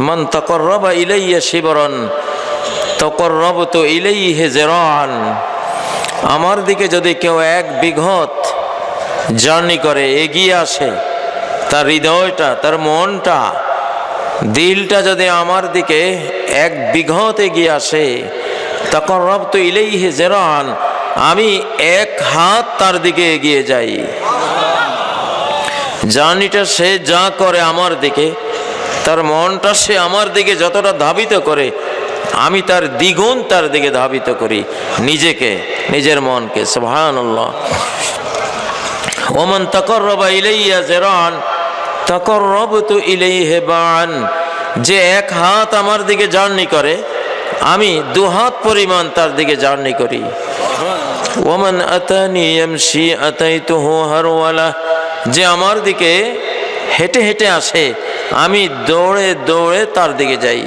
মান তাকাররাবা ইলাইয়া শিবরান তাকাররাবতু ইলাইহি যিরাআন। আমার দিকে যদি কেউ 1 বিঘত জার্নি করে, এগিয়ে আসে, তার হৃদয়টা, তার মনটা, দিলটা যদি আমার দিকে 1 বিঘত এগিয়ে আসে, তাকাররাবতু ইলাইহি যিরাআন, আমি 1 হাত তার দিকে এগিয়ে যাই। জার্নিটা সে যা করে আমার দিকে, তার মনটা সে আমার দিকে যতটা ধাবিত করে, আমি তার দ্বিগুণ তার দিকে ধাবিত করি নিজেকে, নিজের মনকে। সুবহানাল্লাহ। ওমান তাকাররাবা ইলাইয়া যিরাআন তাকাররাবতু ইলাইহি বা'an। যে 1 হাত আমার দিকে জার্নি করে, আমি 2 হাত পরিমাণ তার দিকে জার্নি করি। ওমান আতানি ইয়ামশি আতাইতুহু হারওয়ালা। যে আমার দিকে হেঁটে হেঁটে আসে, আমি দৌড়ে দৌড়ে তার দিকে যাই।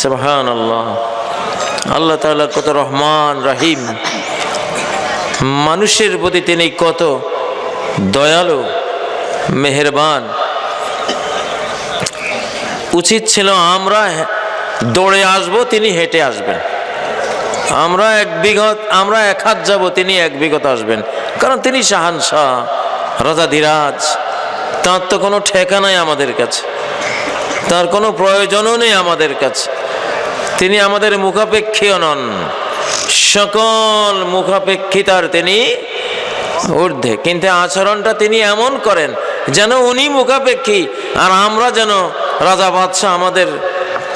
সুবহানাল্লাহ। আল্লাহ তাআলা কত রহমান রহিম, মানুষের প্রতি তিনি কত দয়ালু, মেহেরবান। উচিত ছিল আমরা দৌড়ে আসবো, তিনি হেঁটে আসবেন। আমরা 1 হাত যাব, তিনি 1 বিঘত আসবেন। কারণ তিনি শাহানশাহ, রাজাধিরাজ, তার তো কোনো ঠেকা নাই আমাদের কাছে, তার কোনো প্রয়োজনও নেই আমাদের কাছে। তিনি আমাদের মুখাপেক্ষীও নন, সকল মুখাপেক্ষিতার তিনি ঊর্ধ্বে। কিন্তু আচরণটা তিনি এমন করেন যেন উনি মুখাপেক্ষী, আর আমরা যেন রাজা বাদশাহ, আমাদের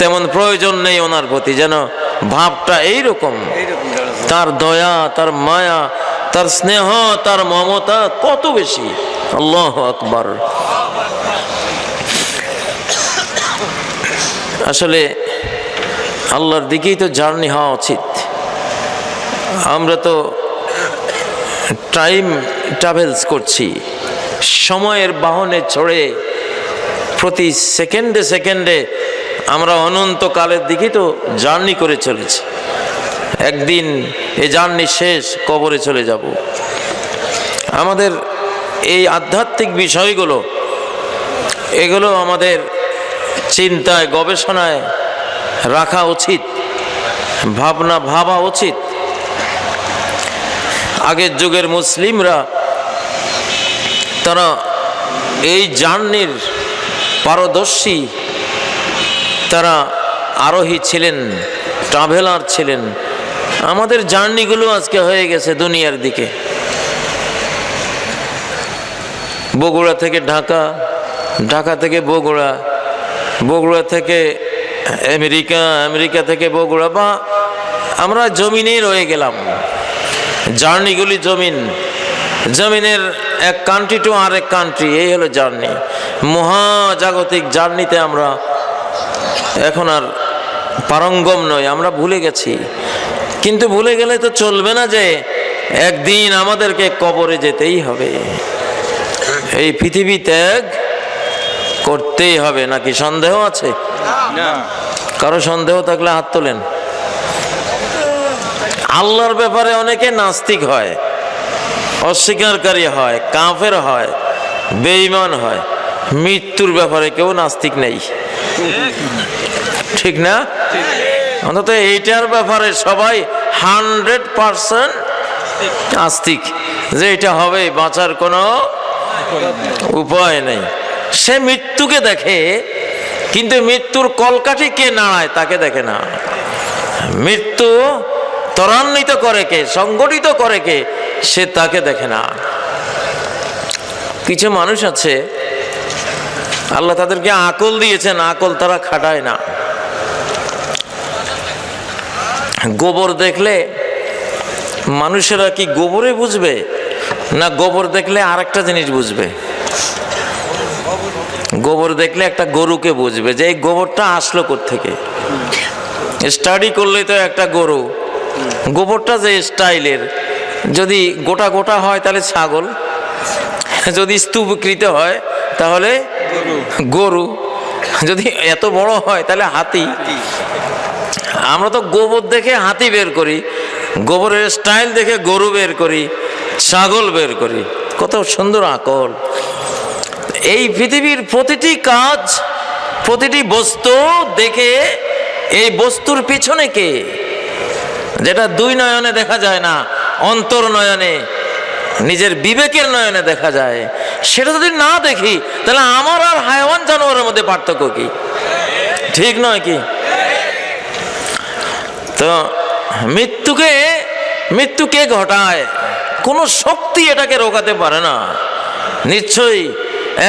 তেমন প্রয়োজন নেই ওনার প্রতি, যেন ভাবটা এইরকম। তার দয়া, তার মায়া, তার স্নেহ, তার মমতা কত বেশি। আল্লাহু আকবার। আসলে আল্লাহর দিকেই তো জার্নি হওয়া উচিত। আমরা তো টাইম ট্রাভেলস করছি, সময়ের বাহনে চড়ে প্রতি সেকেন্ডে সেকেন্ডে আমরা অনন্তকালের দিকেই তো জার্নি করে চলেছি। একদিন এই জার্নি শেষ, কবরে চলে যাব। আমাদের এই আধ্যাত্মিক বিষয়গুলো, এগুলো আমাদের চিন্তায়, গবেষণায় রাখা উচিত, ভাবা উচিত। আগের যুগের মুসলিমরা, তারা এই জার্নির পারদর্শী, তারা আরোহী ছিলেন, ট্রাভেলার ছিলেন। আমাদের জার্নিগুলো আজকে হয়ে গেছে দুনিয়ার দিকে। বগুড়া থেকে ঢাকা, ঢাকা থেকে বগুড়া, বগুড়া থেকে আমেরিকা, আমেরিকা থেকে বগুড়া, বা আমরা জমিনেই রয়ে গেলাম। জার্নিগুলি জমিন, জমিনের এক কান্ট্রি টু আরেক কান্ট্রি, এই হলো জার্নি। মহাজাগতিক জার্নিতে আমরা এখন আর পারঙ্গম নই, আমরা ভুলে গেছি। কিন্তু ভুলে গেলে তো চলবে না যে একদিন আমাদেরকে কবরে যেতেই হবে, এই পৃথিবী ত্যাগ করতেই হবে। নাকি সন্দেহ আছে? কারো সন্দেহ থাকলে হাত তোলেন। আল্লাহর ব্যাপারে অনেকে নাস্তিক হয়, অস্বীকারী হয়, কাফের হয়, বেঈমান হয়। মৃত্যুর ব্যাপারে কেউ নাস্তিক নেই, ঠিক না? অন্তত এইটার ব্যাপারে সবাই 100% আস্তিক যে এটা হবে, বাঁচার কোনো উপায় নেই। সে মৃত্যুকে দেখে, কিন্তু মৃত্যুর কলকাঠি কে নাড়ায় তাকে দেখে না। মৃত্যু ত্বরান্বিত করে কে, সংগঠিত করে কে, সে তাকে দেখে না। কিছু মানুষ আছে, আল্লাহ তাদেরকে আকল দিয়েছেন, আকল তারা খাটায় না। গোবর দেখলে মানুষেরা কি গোবরে বুঝবে, না গোবর দেখলে আরেকটা জিনিস বুঝবে? গোবর দেখলে একটা গরুকে বুঝবে যে এই গোবরটা আসলো কোত্থেকে। স্টাডি করলে তো একটা গরু, গোবরটা যে স্টাইলের, যদি গোটা গোটা হয় তাহলে ছাগল, যদি স্তূপকৃত হয় তাহলে গরু, যদি এত বড় হয় তাহলে হাতি। আমরা তো গোবর দেখে হাতি বের করি, গোবরের স্টাইল দেখে গরু বের করি, ছাগল বের করি। কত সুন্দর আকল! এই পৃথিবীর প্রতিটি কাজ, প্রতিটি বস্তু দেখে এই বস্তুর পিছনে কে, যেটা দুই নয়নে দেখা যায় না, অন্তর নয়নে, নিজের বিবেকের নয়নে দেখা যায়, সেটা যদি না দেখি তাহলে আমার আর হায়াওয়ান জানোয়ারের মধ্যে পার্থক্য কি? ঠিক নয় কি? তো মৃত্যুকে ঘটায়, কোনো শক্তি এটাকে রোকাতে পারে না। নিশ্চয়ই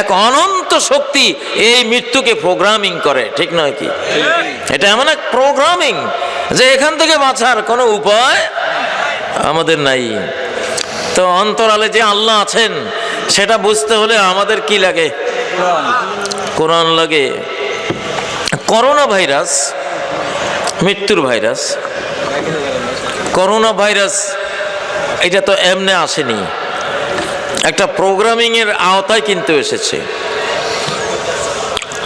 এক অনন্ত শক্তি এই মৃত্যুকে প্রোগ্রামিং করে, ঠিক নয় কি? এটা এমন এক প্রোগ্রামিং যে এখান থেকে বাঁচার কোনো উপায় আমাদের নাই। তো অন্তরালে যে আল্লাহ আছেন সেটা বুঝতে হলে আমাদের কি লাগে? কোরআন লাগে। করোনা ভাইরাস মৃত্যুর ভাইরাস। করোনা ভাইরাস এটা তো এমনি আসেনি, একটা প্রোগ্রামিং এর আওতায় কিন্তু এসেছে।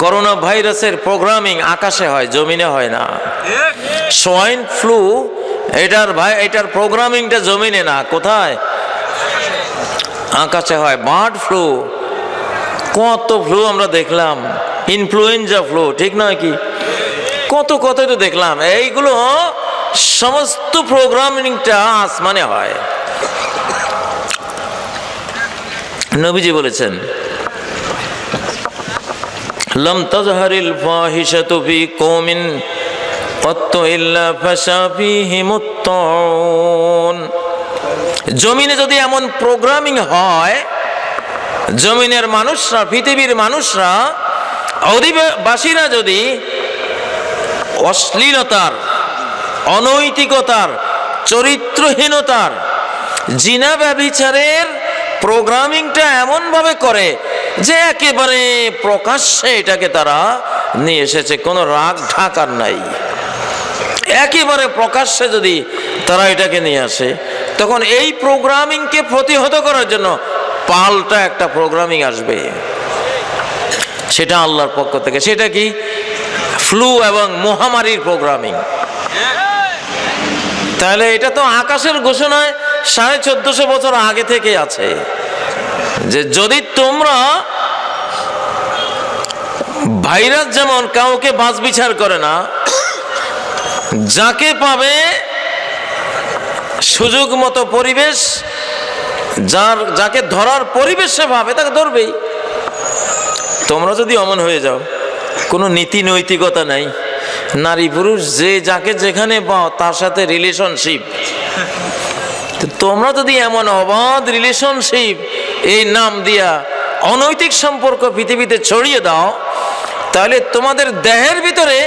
করোনা ভাইরাসের প্রোগ্রামিং আকাশে হয়, জমিনে হয় না। সোয়াইন ফ্লু এটার প্রোগ্রামিংটা জমিনে না, কোথায়? আকাশে হয়। বার্ড ফ্লু, কত ফ্লু আমরা দেখলাম, ইনফ্লুয়েঞ্জা ফ্লু, ঠিক নয় কি? কত তো দেখলাম। এইগুলো সমস্ত প্রোগ্রামিংটা আসমানে হয়। নবীজি বলেছেন, লাম তাজহারিল ফাহিশাতু ফি কওমিন কাত্তু ইল্লা ফাশা ফীহিমুত তাউন। জমিনে যদি এমন প্রোগ্রামিং হয়, জমিনের মানুষরা, পৃথিবীর মানুষরা, অধিবাসীরা যদি অশ্লীলতার, অনৈতিকতার, চরিত্রহীনতার, জিনা ব্যভিচারের প্রোগ্রামিংটা এমনভাবে করে যে একেবারে প্রকাশ্যে এটাকে তারা নিয়ে এসেছে, কোনো রাগ ঢাকার নাই, একেবারে প্রকাশ্যে যদি তারা এটাকে নিয়ে আসে, তখন এই প্রোগ্রামিংকে প্রতিহত করার জন্য পাল্টা একটা প্রোগ্রামিং আসবে, সেটা আল্লাহর পক্ষ থেকে। সেটা কি? ফ্লু এবং মহামারীর প্রোগ্রামিং। তাহলে এটা তো আকাশের ঘোষণায় 1450 বছর আগে থেকে আছে যে যদি তোমরা, ভাইরাস যেমন কাউকে বাছ বিচার করে না, যাকে পাবে সুযোগ মতো পরিবেশ, যাকে ধরার পরিবেশে পাবে তাকে ধরবেই। তোমরা যদি অমন হয়ে যাও, কোনো নীতি নৈতিকতা নাই, নারী পুরুষ যে যাকে যেখানে পাও তার সাথে রিলেশনশিপ, তোমরা যদি এমন অবাধ রিলেশনশিপ এই নাম দিয়া অনৈতিক সম্পর্ক পৃথিবীতে ছড়িয়ে দাও, তাহলে তোমাদের দেহের ভিতরে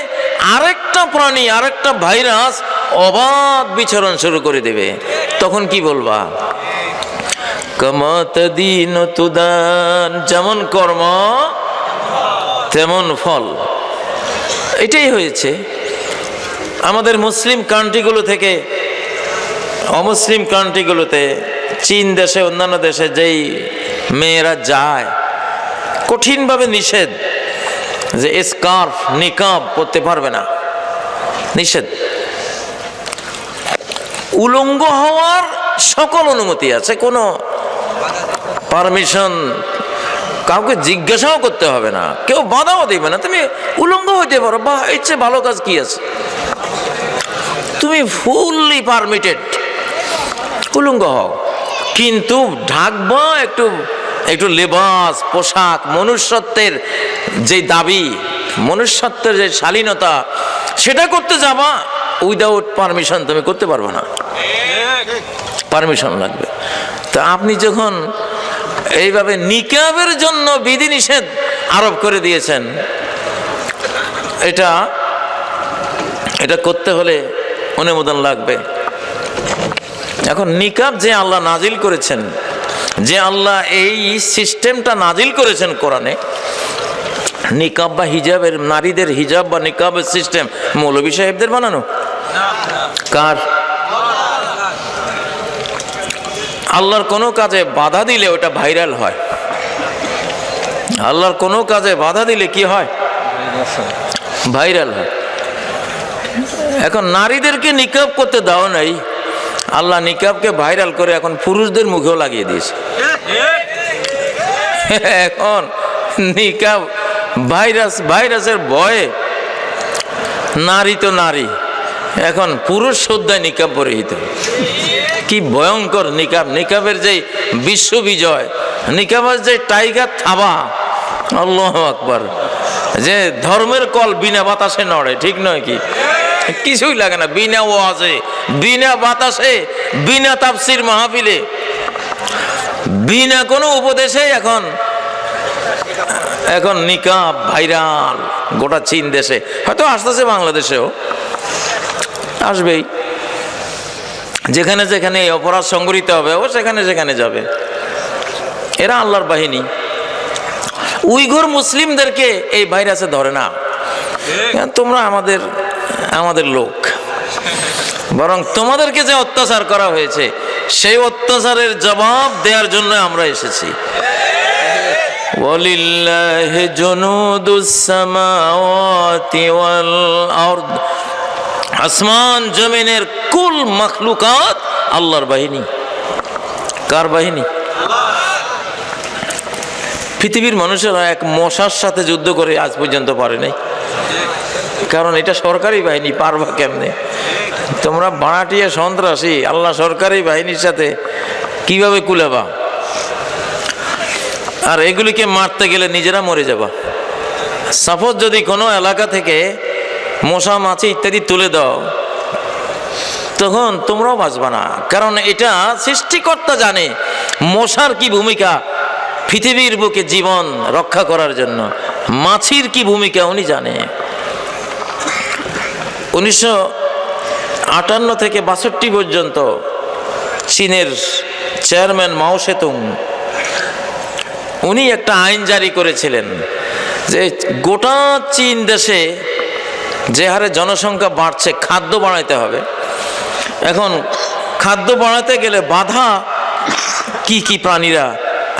আরেকটা প্রাণী, আরেকটা ভাইরাস অবাধ বিচরণ শুরু করে দেবে। তখন কি বলবা? কামাতাদিন তুদান, যেমন কর্ম তেমন ফল। এটাই হয়েছে আমাদের মুসলিম কান্ট্রিগুলো থেকে অমুসলিম কান্ট্রিগুলোতে, চীন দেশে, অন্যান্য দেশে যেই মেয়েরা যায়, কঠিনভাবে নিষেধ যে স্কার্ফ, নিকাব পরতে পারবে না, নিষেধ। উলঙ্গ হওয়ার সকল অনুমতি আছে, কোনো পারমিশন কাউকে জিজ্ঞাসাও করতে হবে না, কেউ বাধাও দিবে না, তুমি উলঙ্গ হইতে পারো, বা এর চেয়ে ভালো কাজ কি আছে? তুমি ফুললি পারমিটেড, উলঙ্গ হও, কিন্তু ঢাকবা একটু লেবাস, পোশাক, মনুষ্যত্বের যে দাবি, মনুষ্যত্বের যে শালীনতা, সেটা করতে যাবা, উইদাউট পারমিশন তুমি করতে পারবে না, পারমিশন লাগবে। তা আপনি যখন এইভাবে নিকাবের জন্য বিধিনিষেধ আরোপ করে দিয়েছেন, এটা করতে হলে অনুমোদন লাগবে। এখন নিকাব যে আল্লাহ নাজিল করেছেন, যে আল্লাহ এই সিস্টেমটা নাজিল করেছেন কোরআনে, নিকাব বা হিজাবের, নারীদের হিজাব বা নিকাবের সিস্টেম মৌলভী সাহেবদের বানানো? কার? আল্লাহর কোনো কাজে বাধা দিলে ওটা ভাইরাল হয়। আল্লাহর কোনো কাজে বাধা দিলে কি হয়? ভাইরাল হয়। এখন নারীদেরকে নিকাব করতে দাও নাই, আল্লাহ নিকাবকে ভাইরাল করে এখন পুরুষদের মুখেও লাগিয়ে দিয়েছে। এখন নিকাব ভাইরাসের ভয়ে নারী তো নারী, এখন পুরুষ শ্রদ্ধায় নিকাব পরিহিত। কি ভয়ঙ্কর নিকাব! নিকাবের যে বিশ্ব বিজয়, নিকাবের যে টাইগার থাবা, আল্লাহু আকবার! যে ধর্মের কল বিনা বাতাসে নড়ে, ঠিক নয় কি? কিছুই লাগে না, বিনা ওয়াজে, বিনা বাতাসে, বিনা তাফসির মাহফিলে, বিনা কোনো উপদেশে এখন নিকাব ভাইরাল গোটা চীন দেশে, হয়তো আসতেছে বাংলাদেশেও আসবেই। যেখানে যেখানে এই অপরাধ সংগঠিত হবে ও সেখানে সেখানে যাবে। এরা আল্লাহর বাহিনী। উইঘুর মুসলিমদেরকে এই ভাইরাসে ধরে না, তোমরা আমাদের লোক, বরং তোমাদেরকে যে অত্যাচার করা হয়েছে সেই অত্যাচারের জবাব দেওয়ার জন্য আমরা এসেছি। ওয়ালিল্লাহি জুনুদুস সামাওয়াতি ওয়াল আরদ, আসমান জমিনের কুল মাখলুকাত আল্লাহর বাহিনী। কার বাহিনী? পৃথিবীর মানুষেরা এক মশার সাথে যুদ্ধ করে আজ পর্যন্ত পারে নাই, কারণ এটা সরকারি বাহিনী, পারবা কেমনে? তোমরা ভাড়াটিয়া সন্ত্রাসী, আল্লাহ সরকারি বাহিনীর সাথে কিভাবে কুলাবা? আর এগুলিকে মারতে গেলে নিজেরা মরে যাবা। সাপোজ যদি কোনো এলাকা থেকে মশা মাছি ইত্যাদি তুলে দাও, তখন তোমরাও বাঁচবা না, কারণ এটা সৃষ্টিকর্তা জানে মশার কি ভূমিকা পৃথিবীর বুকে জীবন রক্ষা করার জন্য, মাছির কি ভূমিকা উনি জানে। 1958 থেকে 62 পর্যন্ত চীনের চেয়ারম্যান মাও সেতুং উনি একটা আইন জারি করেছিলেন যে গোটা চীন দেশে যে হারে জনসংখ্যা বাড়ছে, খাদ্য বাড়াইতে হবে। এখন খাদ্য বাড়াতে গেলে বাধা কি কি প্রাণীরা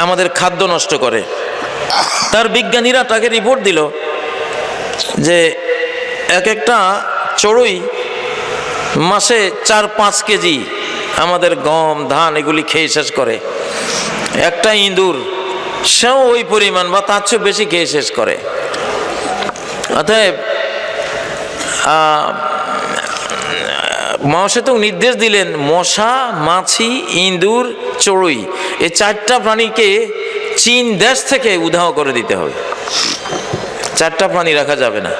আমাদের খাদ্য নষ্ট করে, তার বিজ্ঞানীরা তাকে রিপোর্ট দিল যে এক একটা চড়ুই মাসে 4-5 কেজি আমাদের গম ধান এগুলি খেয়ে শেষ করে। একটা ইঁদুর সেও ওই পরিমাণ বা তার চেয়ে বেশি খেয়ে শেষ করে। অতএব মাও সেতুং নির্দেশ দিলেন মশা, মাছি, ইঁদুর, চড়ুই এই 4টা প্রাণীকে চীন দেশ থেকে উধাও করে দিতে হবে। 4টা প্রাণী রাখা যাবে না।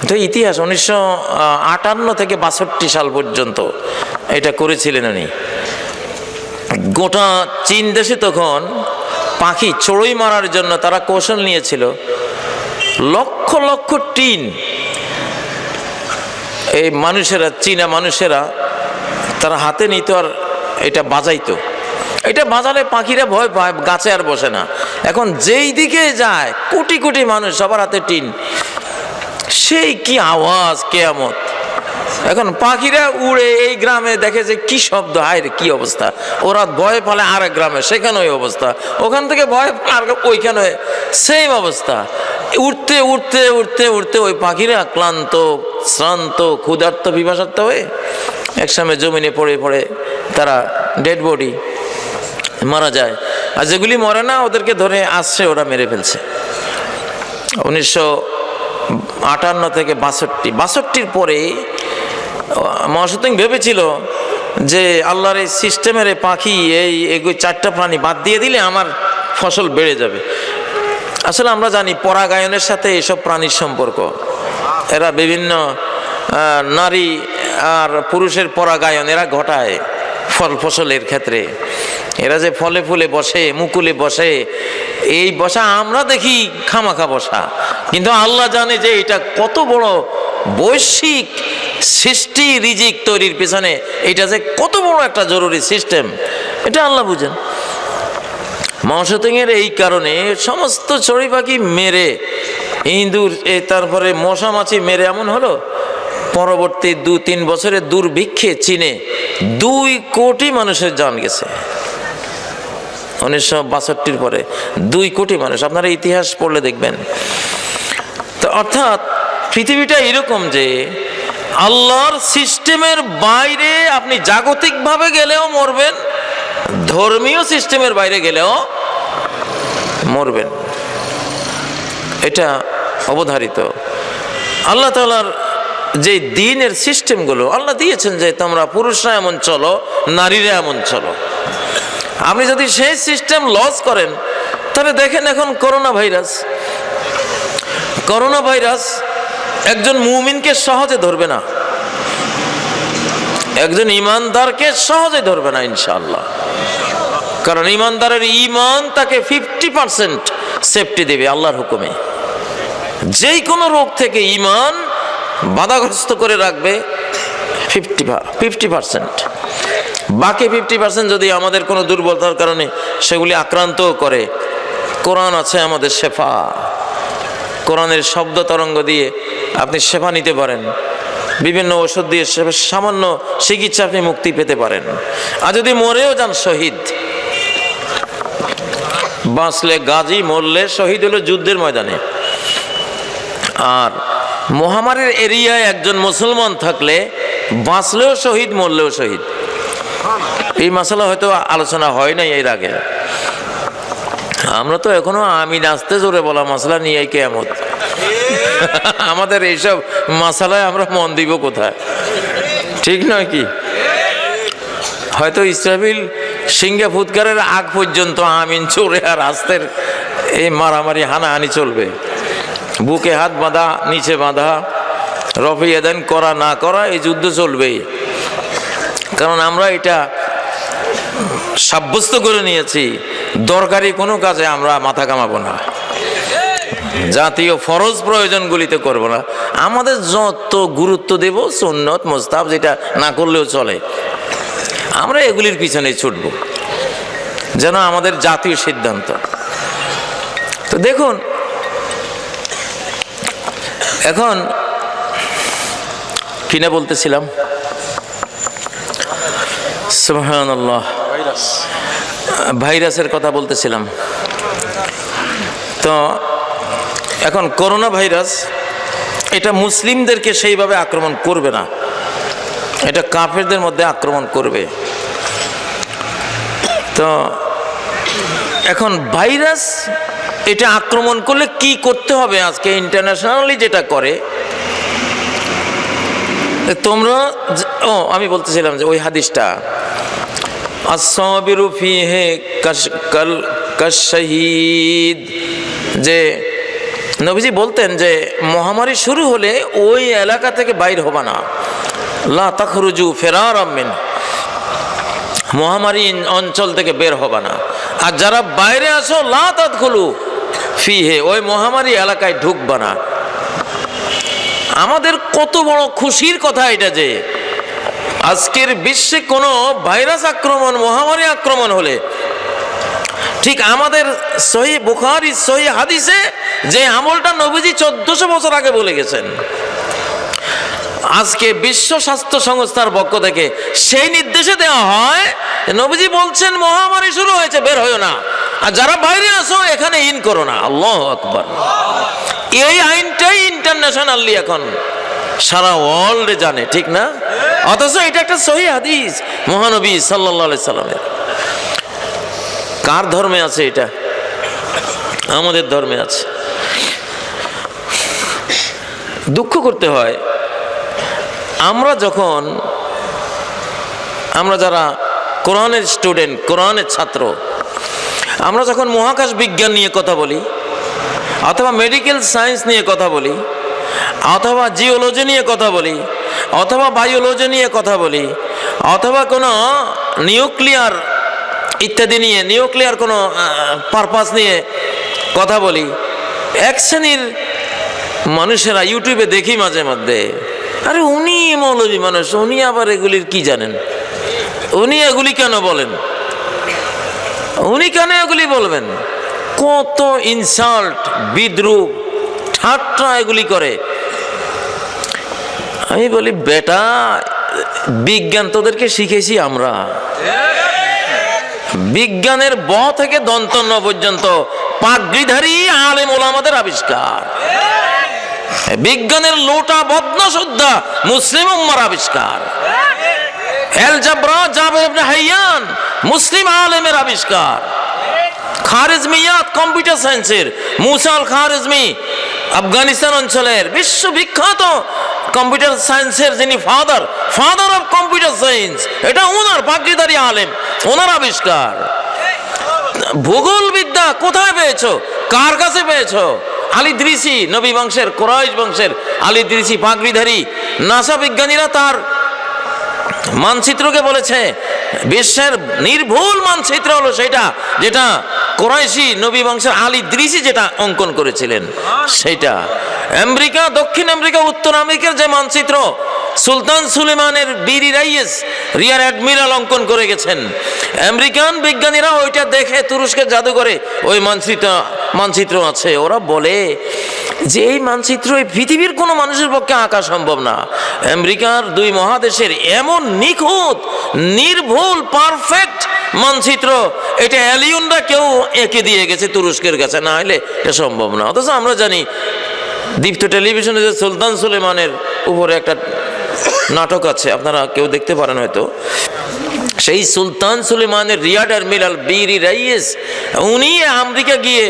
তো ইতিহাস 1958 থেকে 62 সাল পর্যন্ত এটা করেছিলেন উনি। গোটা চীন দেশে তখন পাখি চড়ুই মারার জন্য তারা কৌশল নিয়েছিল। লক্ষ লক্ষ টিন এই মানুষেরা, চীনা মানুষেরা তারা হাতে নিত আর এটা বাজাইতো। এটা বাজালে পাখিরা ভয় পায়, গাছে আর বসে না। এখন যেই দিকে যায় কোটি কোটি মানুষ, সবার হাতে টিন, সেই কি আওয়াজ, কেয়ামত। এখন পাখিরা উড়ে এই গ্রামে দেখে যে কি শব্দ, হায় রে কি অবস্থা। ওরা ভয় পালে আরেক গ্রামে, সেখানে ওই অবস্থা। ওখান থেকে ভয় পালে আর ওইখানে সেম অবস্থা। উঠতে উঠতে উঠতে উঠতে ওই পাখিরা ক্লান্ত, শ্রান্ত, ক্ষুধার্ত, পিপাসার্ত হয়ে একসময় জমিনে পড়ে পড়ে তারা ডেড বডি মারা যায়। আর যেগুলি মরে না ওদেরকে ধরে আসছে, ওরা মেরে ফেলছে। 1958 থেকে 62 পরে মাও সেতুং ভেবেছিল যে আল্লাহর এই সিস্টেমের এই পাখি এই 4টা প্রাণী বাদ দিয়ে দিলে আমার ফসল বেড়ে যাবে। আসলে আমরা জানি পরাগায়নের সাথে এসব প্রাণীর সম্পর্ক। এরা বিভিন্ন নারী আর পুরুষের পরাগায়ন এরা ঘটায় ফল ফসলের ক্ষেত্রে। এরা যে ফলে ফুলে বসে, মুকুলে বসে, এই বসা আমরা দেখি খামাখা বসা, কিন্তু আল্লাহ জানে যে এটা কত বড় বৈশ্বিক সৃষ্টি, রিজিক তৈরির পেছনে এটা যে কত বড় একটা জরুরি সিস্টেম, এটা আল্লাহ বুঝেন। মাও সেতুংয়ের এই কারণে সমস্ত চড়ুই পাখি মেরে, ইঁদুর তারপরে মশা মাছি মেরে এমন হলো পরবর্তী 2-3 বছরের দুর্ভিক্ষে চীনে 2 কোটি মানুষের জান গেছে। 1962 পরে 2 কোটি মানুষ, আপনারা ইতিহাস পড়লে দেখবেন। তো অর্থাৎ পৃথিবীটা এরকম যে আল্লাহর সিস্টেমের বাইরে আপনি জাগতিকভাবে গেলেও মরবেন, ধর্মীয় সিস্টেমের বাইরে গেলেও মরবেন। এটা অবধারিত। আল্লাহ তাআলার যে দ্বীনের সিস্টেমগুলো আল্লাহ দিয়েছেন যে তোমরা পুরুষরা এমন চলো, নারীরা এমন চলো। আপনি যদি সেই সিস্টেম লস করেন তাহলে দেখেন এখন করোনা ভাইরাস একজন মুমিনকে সহজে ধরবে না, একজন ইমানদারকে সহজে ধরবে না ইনশাআল্লাহ। কারণ ইমানদারের ইমান তাকে 50% সেফটি দেবে আল্লাহর হুকুমে। যেই কোনো রোগ থেকে ইমান বাধাগ্রস্ত করে রাখবে 50%। বাকি 50% যদি আমাদের কোনো দুর্বলতার কারণে সেগুলি আক্রান্ত করে, কোরআন আছে আমাদের শেফা। কোরআনের শব্দ তরঙ্গ দিয়ে আপনি শেফা নিতে পারেন, বিভিন্ন ওষুধ দিয়ে সামান্য চিকিৎসা আপনি মুক্তি পেতে পারেন। আর যদি মরেও যান শহীদ, বাঁচলে গাজী, মরলে শহীদ হলো যুদ্ধের ময়দানে। আর মহামারীর এরিয়ায় একজন মুসলমান থাকলে বাঁচলেও শহীদ, মরলেও শহীদ। এই মশলা হয়তো আলোচনা হয় নাই এর আগে। আমরা তো এখনো আমি নাচতে জোরে বলা মশলা নিয়ে কিয়ামত। আমাদের এইসব মশালায় আমরা মন দিব কোথায়? ঠিক নয় কি? হয়তো ইসরাফিল সিংহে ফুৎকারের আগ পর্যন্ত আমিন চোরে আর আস্তের এই মারামারি হানাহানি চলবে। বুকে হাত বাঁধা, নিচে বাঁধা, রফি এদান করা না করা, এই যুদ্ধ চলবেই। কারণ আমরা এটা সাব্যস্ত করে নিয়েছি, দরকারি কোনো কাজে আমরা মাথা কামাবো না, জাতীয় ফরজ প্রয়োজনগুলিতে করব না। আমাদের যত গুরুত্ব দেব সুন্নত মুস্তাহাব যেটা না করলেও চলে, আমরা এগুলির পিছনে ছুটব, যেন আমাদের জাতীয় সিদ্ধান্ত। তো দেখুন এখন কিনা বলতেছিলাম, সুবহানাল্লাহ, ভাইরাসের কথা বলতেছিলাম। তো এখন করোনা ভাইরাস এটা মুসলিমদেরকে সেইভাবে আক্রমণ করবে না, এটা কাফেরদের মধ্যে আক্রমণ করবে। তো এখন ভাইরাস এটা আক্রমণ করলে কি করতে হবে? আজকে ইন্টারন্যাশনালি যেটা করে, তোমরা আমি বলতেছিলাম যে ওই হাদিসটা আসসাবিরু ফিহি কাশহীদ, যে নবীজি বলতেন যে মহামারী শুরু হলে ওই এলাকা থেকে বাইর হবা না, লা তাখরুজু ফিরারাম মিন, মহামারী অঞ্চল থেকে বের হবা না। আর যারা বাইরে আসো লা তাদখুলু ফিহি, ওই মহামারী এলাকায় ঢুকবা না। আমাদের কত বড় খুশির কথা এটা যে আজকের বিশ্বে কোনো ভাইরাস আক্রমণ, মহামারী আক্রমণ হলে ঠিক আমাদের সহিহ বুখারী সহিহ হাদিসে যে আমলটা নবীজি 1400 বছর আগে বলে গেছেন, আজকে বিশ্ব স্বাস্থ্য সংস্থার পক্ষ থেকে সেই নির্দেশে দেওয়া হয়, নবীজি বলছেন মহামারী শুরু হয়েছে, বের হয়ো না, আর যারা বাইরে আসো এখানে ইন করো না। আল্লাহু আকবার। এই আইনটাই ইন্টারন্যাশনালি এখন সারা ওয়ার্ল্ডে জানে, ঠিক না? অথচ এটা একটা সহিহ হাদিস মহানবী সাল্লাল্লাহু আলাইহি সাল্লামের। কার ধর্মে আছে এটা? আমাদের ধর্মে আছে। দুঃখ করতে হয়, আমরা যারা কোরআনের স্টুডেন্ট, কোরআনের ছাত্র, আমরা যখন মহাকাশ বিজ্ঞান নিয়ে কথা বলি, অথবা মেডিকেল সায়েন্স নিয়ে কথা বলি, অথবা জিওলজি নিয়ে কথা বলি, অথবা বায়োলজি নিয়ে কথা বলি, অথবা কোনো নিউক্লিয়ার ইত্যাদি নিয়ে, নিউক্লিয়ার কোনো পারপাস নিয়ে কথা বলি, এক শ্রেণীর মানুষেরা ইউটিউবে দেখি মাঝে মধ্যে, আরে উনি মৌলবী মানুষ, উনি আবার এগুলির কি জানেন, উনি এগুলি কেন বলেন, উনি কেন এগুলি বলবেন? কত ইনসাল্ট, বিদ্রুপ, ঠাট্টা এগুলি করে। আমি বলি, বেটা, বিজ্ঞান তোদেরকে শিখেছি আমরা। বিজ্ঞানের ব থেকে দন্ত ন পর্যন্ত পাগড়িধারী আলেম ওলামাদের আবিষ্কার। বিজ্ঞানের লোটা বদনা শুদ্ধা মুসলিম উম্মার আবিষ্কার। এল জাবরা জাবের ইবনে হাইয়ান মুসলিম আলেমের আবিষ্কার। খারেজমিয়াত কম্পিউটার সায়েন্সের মুসা আল খারেজমি আফগানিস্তান অঞ্চলের বিশ্ববিখ্যাত কম্পিউটার সায়েন্সের যিনি ফাদার অফ কম্পিউটার সায়েন্স, এটা ওনার পাগড়িধারী আলেম, ওনার আবিষ্কার। ভূগোল বিদ্যা কোথায় পেয়েছো, কার কাছে পেয়েছো? আলী ইদ্রিসি, নবী বংশের কুরাইশ বংশের আলী ইদ্রিসি পাগড়িধারী নাসা বিজ্ঞানীরা তার মানচিত্রকে বলেছে বিশ্বের নির্ভুল মানচিত্র হলো সেটা যেটা কুরাইশি নবী বংশের আলী ইদ্রিসি যেটা অঙ্কন করেছিলেন সেটা। আমেরিকা, দক্ষিণ আমেরিকা, উত্তর আমেরিকার যে মানচিত্র সুলতান সুলেমানের বীর রাইয়েস রিয়ার অ্যাডমিরাল অঙ্কন করে গেছেন, আমেরিকান বিজ্ঞানীরা ওইটা দেখে তুরস্কের জাদুঘরে ওই মানচিত্র আছে। ওরা বলে যে এই মানচিত্র এই পৃথিবীর কোনো মানুষের পক্ষে আঁকা সম্ভব না। আমেরিকার দুই মহাদেশের এমন নিখুঁত নির্ভুল পারফেক্ট মানচিত্র, এটা এলিয়নরা কেউ এঁকে দিয়ে গেছে তুরস্কের কাছে, না হলে এটা সম্ভব না। অথচ আমরা জানি দীপ্ত টেলিভিশনে যে সুলতান সুলেমানের উপরে একটা নাটক আছে, আপনারা কেউ দেখতে পারেন হয়তো, সেই সুলতান সুলেমানের রিয়ার অ্যাডমিরাল বীর রাইয়েস উনি আমেরিকা গিয়ে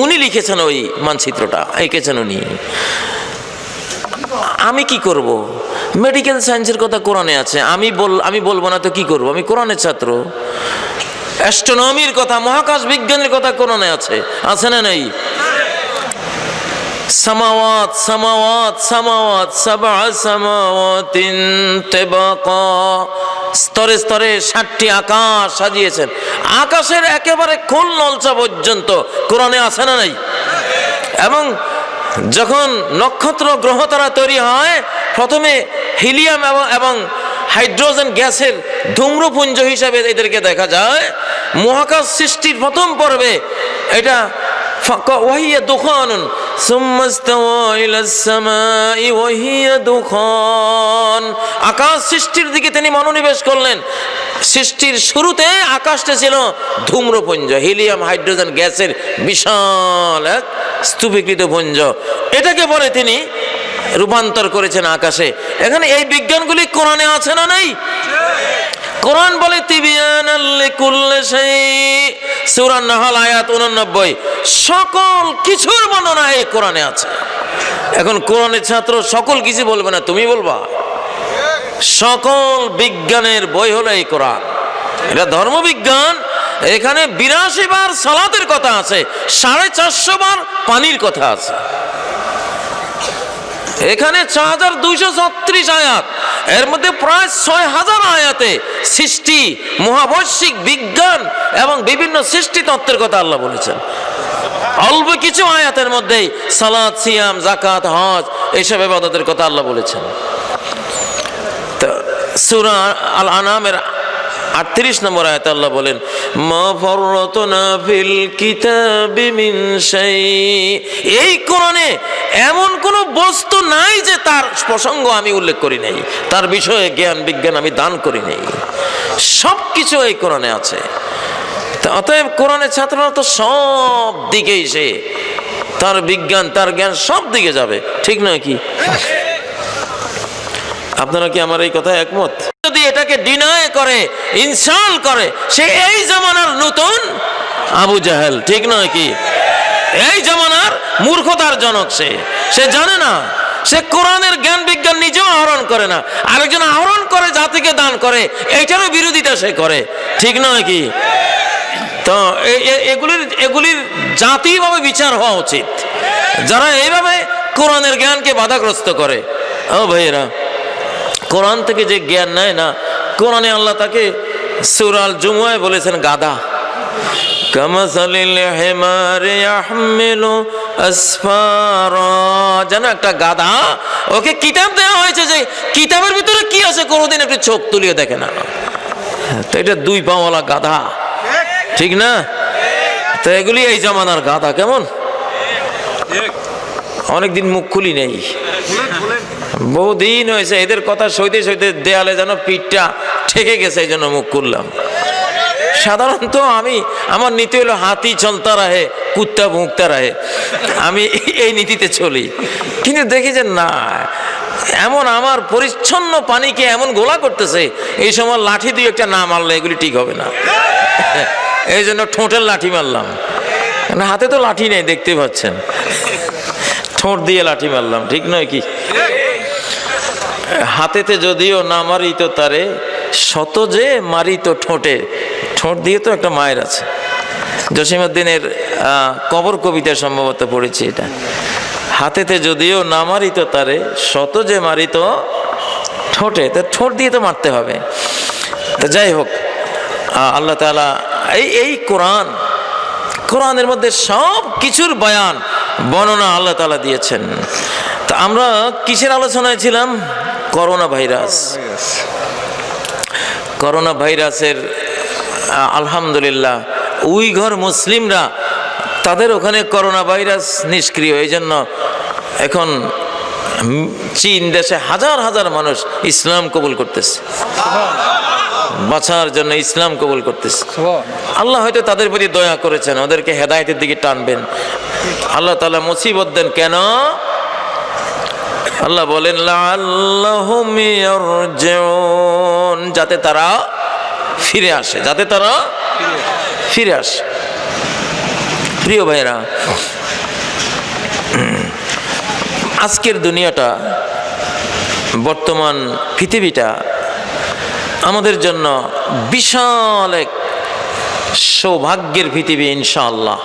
উনি লিখেছেন ওই মানচিত্রটা, এঁকেছেন উনি। আমি কি করব? মেডিকেল সায়েন্সের কথা কোরআনে আছে, আমি বলবো না তো কি করব? আমি কোরআনের ছাত্র। অ্যাস্ট্রোনমির কথা, মহাকাশ বিজ্ঞানের কথা কোরআনে আছে না নেই? সামাওয়াত সামাওয়াত সামাওয়াত সাবআ সামাওয়াতিন তিবাকা, স্তরে স্তরে 7টি আকাশ সাজিয়েছেন। আকাশের একেবারে খোল নলচা পর্যন্ত কোরআনে আছে না নাই? এবং যখন নক্ষত্র গ্রহ তারা তৈরি হয়, প্রথমে হিলিয়াম এবং হাইড্রোজেন গ্যাসের ধূম্রপুঞ্জ হিসাবে এদেরকে দেখা যায়। মহাকাশ সৃষ্টির প্রথম পর্বে এটা ওয়াহিয়া দুখানুন সুম্মা ইস্তাওয়া ইলাস সামাই ওয়াহিয়া দুখান, আকাশ সৃষ্টির দিকে তিনি মনোনিবেশ করলেন। সৃষ্টির শুরুতে আকাশটা ছিল ধূম্রপুঞ্জ, হিলিয়াম হাইড্রোজেন গ্যাসের বিশাল এক স্তূপীকৃত পুঞ্জ, এটাকে বলে তিনি রূপান্তর করেছেন আকাশে। এখানে এই বিজ্ঞানগুলি কোরআনে আছে না নাই? কোরআন বলে তিবিয়ানাল লিকুল্লি শাই, সূরা নাহল আয়াত 89, সকল কিছুর বর্ণনা এই কোরআনে আছে। এখন কোরআনের ছাত্র সকল কিছু বলবে না, তুমি বলবা? সকল বিজ্ঞানের বই হলো এই কোরআন, এটা ধর্মবিজ্ঞান। এখানে 82 বার সালাতের কথা আছে, 450 বার পানির কথা আছে। এখানে 4236 আয়াত, এর মধ্যে প্রায় 6000 আয়াতে সৃষ্টি, মহাবৈশ্বিক বিজ্ঞান এবং বিভিন্ন সৃষ্টি তত্ত্বের কথা আল্লাহ বলেছেন। অল্প কিছু আয়াতের মধ্যেই সালাত, সিয়াম, যাকাত, হজ এইসব ইবাদতের কথা আল্লাহ বলেছেন। তো সূরা আল আনামের 38 নম্বর আয়াতে আল্লাহ বলেন, মা ফাররাতনা ফিল কিতাবি মিন শাই, এই কোরআনে এমন কোন বস্তু নাই যে তার প্রসঙ্গ আমি উল্লেখ করি নাই, তার বিষয়ে জ্ঞান বিজ্ঞান আমি দান করি নাই, সব কিছু এই কোরআনে আছে। অতএব কোরআনের ছাত্ররা তো সব দিকেই সে তার বিজ্ঞান তার জ্ঞান সব দিকে যাবে, ঠিক নয় কি? আপনারা কি আমার এই কথায় একমত? যদি এটাকে ডিনায় করে, ইনসাল করে, সে এই জামানার নতুন আবু জাহেল, ঠিক নয় কি? এই জামানার মূর্খতার জনক সে জানে না, সে কোরআনের জ্ঞান বিজ্ঞান নিজেও আহরণ করে না, আরেকজন আহরণ করে জাতিকে দান করে, এইটারও বিরোধিতা সে করে, ঠিক নয় কি? তো এগুলির জাতিভাবে বিচার হওয়া উচিত, যারা এইভাবে কোরআনের জ্ঞানকে বাধাগ্রস্ত করে। ও ভাইয়েরা, কোরআন থেকে যে জ্ঞান নেয় না, কোরআনে আল্লাহ তাকে সূরা আল জুমুয়ায় বলেছেন গাধা। কামাসালিল হিমারি ইয়াহমিলু আসফারা, যেন একটা গাধা, ওকে কিতাব দেওয়া হয়েছে যে কিতাবের ভিতরে কি আছে কোনোদিন একটু চোখ তুলিয়ে দেখে না। তো এটা 2 পাওয়ালা গাধা, ঠিক না? তো এগুলি এই জামানার গাধা। কেমন অনেকদিন মুখ খুলি নেই, বহুদিন হয়েছে, এদের কথা সইতে সইতে দেয়ালে যেন পিঠটা ঠেকে গেছে, এই জন্য মুখ খুললাম। সাধারণত আমার নীতি হলো হাতি চলতা রাহে কুত্তা ভুঁকতা রাহে, আমি এই নীতিতে চলি। কিন্তু দেখি যে না, এমন আমার পরিচ্ছন্ন পানিকে এমন গোলা করতেছে, এই সময় লাঠি দিয়ে একটা না মারলে এগুলি ঠিক হবে না, এই জন্য ঠোঁটের লাঠি মারলাম। না, হাতে তো লাঠি নেই, দেখতে পাচ্ছেন, ঠোঁট দিয়ে লাঠি মারলাম, ঠিক নয় কি? হাতেতে যদিও না মারিত তারে, শত যে মারিত ঠোঁটে। ঠোঁট দিয়ে তো একটা মায়ের আছে। জসিমউদ্দিনের কবর কবিতা সম্ভবত পড়েছি এটা। হাতেতে যদিও না মারিত তারে, শত যে মারিত ঠোঁটে। তো ঠোঁট দিয়ে তো মারতে হবে। তো যাই হোক, আল্লাহ তাআলা এই কোরআনের মধ্যে সব কিছুর বয়ান, বর্ণনা আল্লাহ তাআলা দিয়েছেন। তা আমরা কিসের আলোচনায় ছিলাম? করোনা ভাইরাসের আলহামদুলিল্লাহ উইঘর মুসলিমরা, তাদের ওখানে করোনা ভাইরাস নিষ্ক্রিয়। এই জন্য এখন চীন দেশে হাজার হাজার মানুষ ইসলাম কবুল করতেছে, বাঁচার জন্য ইসলাম কবুল করতেছে। আল্লাহ হয়তো তাদের প্রতি দয়া করেছেন, ওদেরকে হেদায়েতের দিকে টানবেন। আল্লাহ তাআলা মুসিবত দেন কেন? আল্লাহ বলেন লাআল্লাহুম ইয়ারজিউন, যাতে তারা ফিরে আসে, প্রিয় ভাইরা, আজকের দুনিয়াটা, বর্তমান পৃথিবীটা আমাদের জন্য বিশাল এক সৌভাগ্যের পৃথিবী। ইনশাআল্লাহ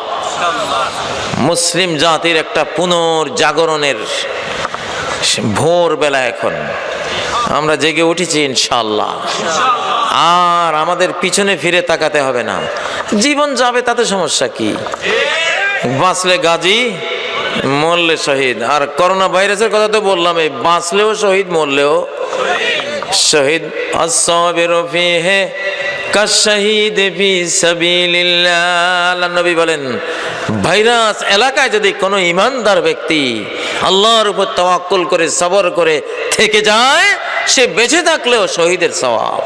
মুসলিম জাতির একটা পুনর্জাগরণের ভোরবেলা এখন আমরা জেগে উঠেছি ইনশাআল্লাহ। আর আমাদের পিছনে ফিরে তাকাতে হবে না। জীবন যাবে তাতে সমস্যা কি? বাঁচলে গাজী, মরলে শহীদ। আর করোনা ভাইরাসের কথা তো বললাম, এই বাঁচলেও শহীদ, মরলেও শহীদ। আস-সাবিরু ফীহি কাশ-শাহীদ ফী সাবিলিল্লাহ। আল্লাহর নবী বলেন, ভাইরাস এলাকায় যদি কোনো ঈমানদার ব্যক্তি আল্লাহর উপর তাওয়াক্কুল করে সবর করে থেকে যায়, সে বেঁচে থাকলেও শহীদের সওয়াব।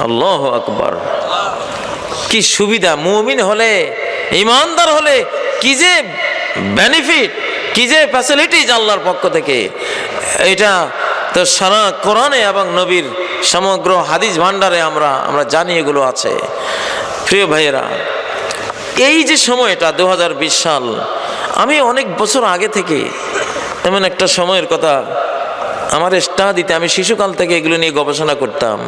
আল্লাহু আকবার! কি সুবিধা! মুমিন হলে, ঈমানদার হলে কি যে বেনিফিট, কি যে ফ্যাসিলিটিজ আল্লাহর পক্ষ থেকে! এটা তো সারা কোরআনে এবং নবীর সমগ্র হাদিস ভান্ডারে আমরা জানি, এগুলো আছে। প্রিয় ভাইয়েরা, এই যে সময়টা 2020 সাল, আমি অনেক বছর আগে থেকে এমন একটা সময়ের কথা আমার স্টাডিতে, আমি শিশুকাল থেকে এগুলো নিয়ে গবেষণা করতাম।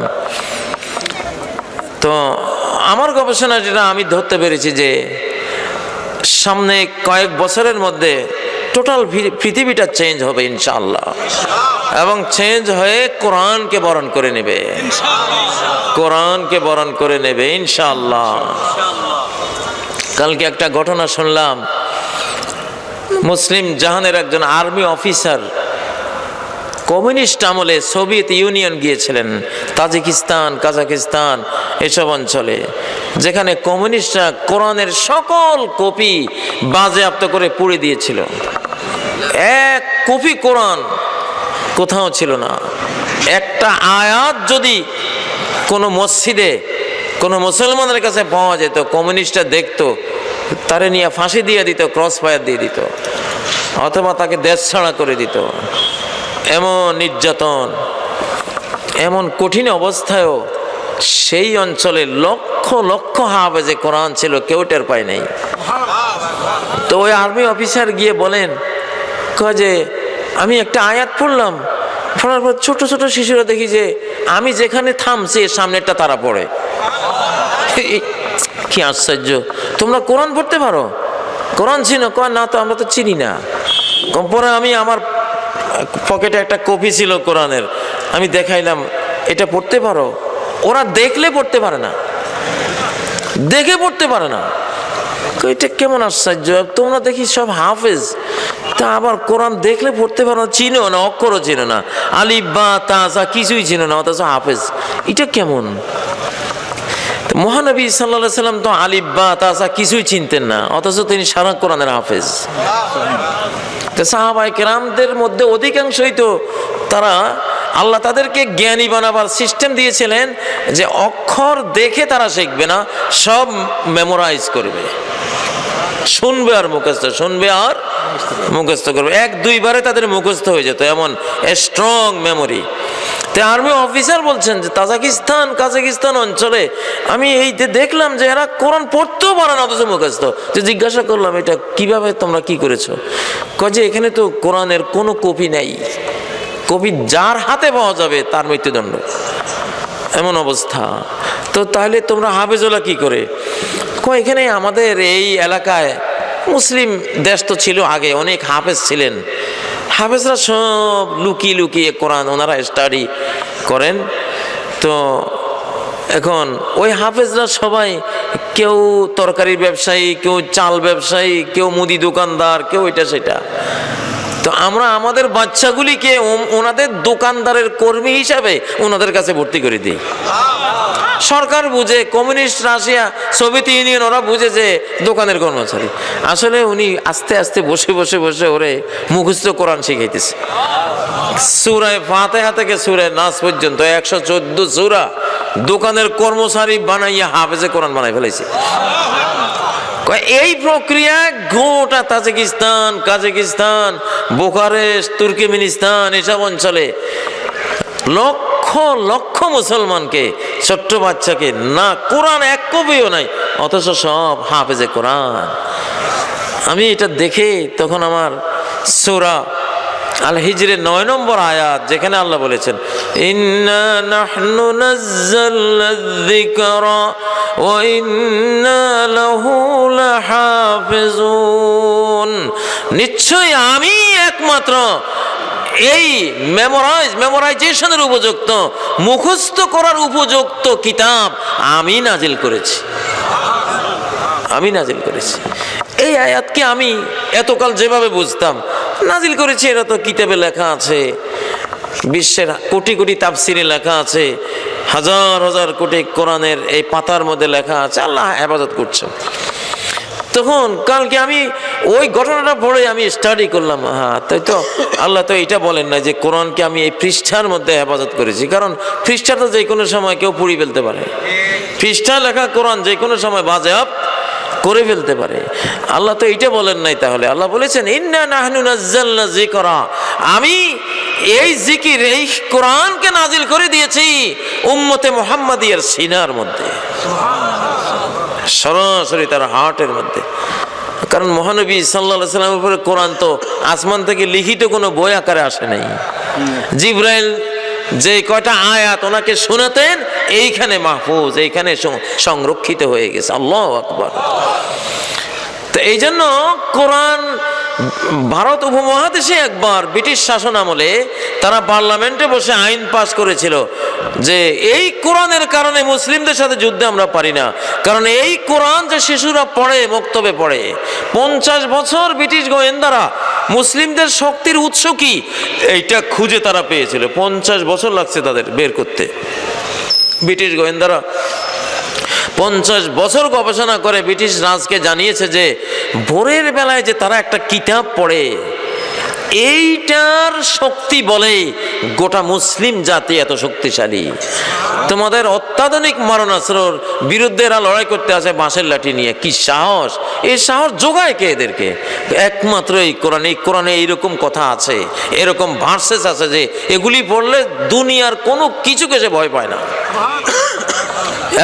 তো আমার গবেষণা যেটা আমি ধরতে পেরেছি যে সামনে কয়েক বছরের মধ্যে টোটাল পৃথিবীটা চেঞ্জ হবে ইনশাআল্লাহ, এবং চেঞ্জ হয়ে কোরআনকে বরণ করে নেবে, কোরআনকে বরণ করে নেবে ইনশাআল্লাহ। কালকে একটা ঘটনা শুনলাম, মুসলিম জাহানের একজন আর্মি অফিসার কমিউনিস্ট আমলে সোভিয়েত ইউনিয়ন গিয়েছিলেন, তাজিকিস্তান, কাজাকিস্তান এসব অঞ্চলে, যেখানে কমিউনিস্টরা কোরআনের সকল কপি বাজেয়াপ্ত করে পুড়ে দিয়েছিল। এক কপি কোরআন কোথাও ছিল না। একটা আয়াত যদি কোনো মসজিদে কোনো মুসলমানের কাছে পাওয়া যেত, কমিউনিস্টরা দেখতো, তারে নিয়ে ফাঁসি দিয়ে দিত, ক্রস ফায়ার দিয়ে দিত, অথবা তাকে দেশ ছাড়া করে দিত। এমন নির্যাতন, এমন কঠিন অবস্থায়ও সেই অঞ্চলে লক্ষ লক্ষ হাফেজে কোরআন ছিল, কেউ টের পায় নাই। তো ওই আর্মি অফিসার গিয়ে বলেন, যে আমি একটা আয়াত পড়লাম, পড়ার পর ছোট ছোট শিশুরা দেখি যে আমি যেখানে থামছি এর সামনেরটা তারা পড়ে। কি আশ্চর্য! তোমরা কোরআন পড়তে পারো? কোরআন চিনো? কয় না তো, আমরা তো চিনি না। পরে আমি আমার পকেটে একটা কপি ছিল কোরআনের, আমি দেখাইলাম, এটা পড়তে পারো? ওরা দেখলে পড়তে পারে না, দেখে পড়তে পারে না। এটা কেমন আশ্চর্য! তোমরা দেখি সব হাফেজ, তা আবার কোরআন দেখলে পড়তে পারো না, চিনো না, অক্ষরও চিনো না, আলিফ বা তা সা কিছুই চিনো না, অথচ হাফেজ। এটা কেমন? মহানবী সাল্লাল্লাহু আলাইহি সাল্লাম তো আলিফ বা তা সা কিছুই চিনতেন না, অথচ তিনি সারা কোরআনের হাফেজ। সাহাবায়ে কেরামদের মধ্যে অধিকাংশই তো তারা, আল্লাহ তাদেরকে জ্ঞানী বানাবার সিস্টেম দিয়েছিলেন যে অক্ষর দেখে তারা শিখবে না, সব মেমোরাইজ করবে। শুনবে আর মুখস্থ, শুনবে আর মুখস্থ করবে। 1-2 বারে তাদের মুখস্থ হয়ে যেত, এমন স্ট্রং মেমোরি। তো আর্মি অফিসার বলছেন যে কাজাকিস্তান অঞ্চলে আমি এই দেখলাম যে এরা কোরআন পড়তেও পারে না অথচ মুখস্থ। যে জিজ্ঞাসা করলাম এটা কিভাবে, তোমরা কি করেছো? কয় যে এখানে তো কোরআনের কোনো কপি নেই, কপি যার হাতে পাওয়া যাবে তার মৃত্যুদণ্ড, এমন অবস্থা। তো তাহলে তোমরা হাফেজওয়ালা কি করে? কয় এখানে আমাদের এই এলাকায় মুসলিম দেশ তো ছিল আগে, অনেক হাফেজ ছিলেন, হাফেজরা সব লুকিয়ে লুকিয়ে কোরআন ওনারা স্টাডি করেন। তো এখন ওই হাফেজরা সবাই কেউ তরকারির ব্যবসায়ী, কেউ চাল ব্যবসায়ী, কেউ মুদি দোকানদার, কেউ এটা সেটা। তো আমরা আমাদের বাচ্চাগুলিকে ওনাদের দোকানদারের কর্মী হিসাবে ওনাদের কাছে ভর্তি করে দিই। সরকার বুঝে, কমিউনিস্ট রাশিয়া, সোভিয়েত ইউনিয়ন ওরা বুঝে যে দোকানের কর্মচারী। আসলে উনি আস্তে আস্তে বসে বসে বসে ওরে মুখস্থ কোরআন শিখাইতেছে। সূরা ফাতিহা থেকে সূরা নাস পর্যন্ত 114 সূরা দোকানের কর্মচারী বানাইয়া হাফেজে কোরআন বানাই ফেলেছে। এই প্রক্রিয়া গোটা তাজিকিস্তান, কাজাকিস্তান, বুখারেস্ট, তুর্কমেনিস্তান এসব অঞ্চলে লক্ষ লক্ষ মুসলমানকে, ছোট্ট বাচ্চাকে না কোরআন এক কপিও নাই, অথচ সব হাফেজে কোরআন। আমি এটা দেখে তখন আমার সূরা আল হিজরের 9 নম্বর আয়াত, যেখানে আল্লাহ বলেছেন ইন্না নাহনু নাযালনা যিকরা ওয়া ইন্না লাহু লাহাফিজুন, নিশ্চয় আমি একমাত্র এই মেমোরাইজেশনের উপযুক্ত, মুখস্থ করার উপযুক্ত কিতাব আমি নাজিল করেছি। এই আয়াতকে আমি এতকাল যেভাবে বুঝতাম, নাজিল করেছি এরা তো কিতাবে লেখা আছে, বিশ্বের কোটি কোটি তাফসিরে লেখা আছে, হাজার হাজার কোটি কোরআনের এই পাতার মধ্যে লেখা আছে, আল্লাহ হেফাজত করছেন। তখন কালকে আমি ওই ঘটনাটা পড়ে আমি স্টাডি করলাম, হ্যাঁ তাই তো, আল্লাহ তো এটা বলেন না যে কোরআনকে আমি এই পৃষ্ঠার মধ্যে হেফাজত করেছি, কারণ পৃষ্ঠা তো যে কোনো সময় কেউ পুড়িয়ে ফেলতে পারে, পৃষ্ঠা লেখা কোরআন যে কোনো সময় বাজেয়াপ্ত করে ফেলতে পারে। আল্লাহ তো এইটা বলেন নাই, তাহলে আল্লাহ বলেছেন ইন্না নাহনু নাযালনা যিকরা, আমি এই জিকির, এই কোরআনকে নাজিল করে দিয়েছি উম্মতে মুহাম্মাদিয়ার সিনার মধ্যে, সরাসরি তার হার্টের মধ্যে। কারণ মহানবী সাল্লাল্লাহু আলাইহি সাল্লামের উপরে কোরআন তো আসমান থেকে লিখিত কোনো বই আকারে আসে নাই। জিবরাইল যে কয়টা আয়াত ওনাকে শোনাতেন এইখানে মাহফুজ, এইখানে সংরক্ষিত হয়ে গেছে। আল্লাহু আকবার। তো এই জন্য কোরআন ভারত উপমহাদেশে একবার ব্রিটিশ শাসন আমলে তারা পার্লামেন্টে বসে আইন পাস করেছিল যে এই কোরআনের কারণে মুসলিমদের সাথে যুদ্ধে আমরা পারি না, কারণ এই কোরআন যে শিশুরা পড়ে, মক্তবে পড়ে, 50 বছর ব্রিটিশ গোয়েন্দারা মুসলিমদের শক্তির উৎস কি এইটা খুঁজে তারা পেয়েছিল। 50 বছর লাগছে তাদের বের করতে। ব্রিটিশ গোয়েন্দারা 50 বছর গবেষণা করে ব্রিটিশ রাজকে জানিয়েছে যে ভোরের বেলায় যে তারা একটা কিতাব পড়ে, এইটার শক্তি বলে গোটা মুসলিম জাতি এত শক্তিশালী। তোমাদের অত্যাধুনিক মারণাস্ত্রর বিরুদ্ধে এরা লড়াই করতে আসে বাঁশের লাঠি নিয়ে, কি সাহস! এই সাহস যোগায় কে এদেরকে? একমাত্র এই কোরআনে। এই কোরআনে এইরকম কথা আছে, এরকম ভার্সেস আছে যে এগুলি পড়লে দুনিয়ার কোনো কিছুকে সে ভয় পায় না।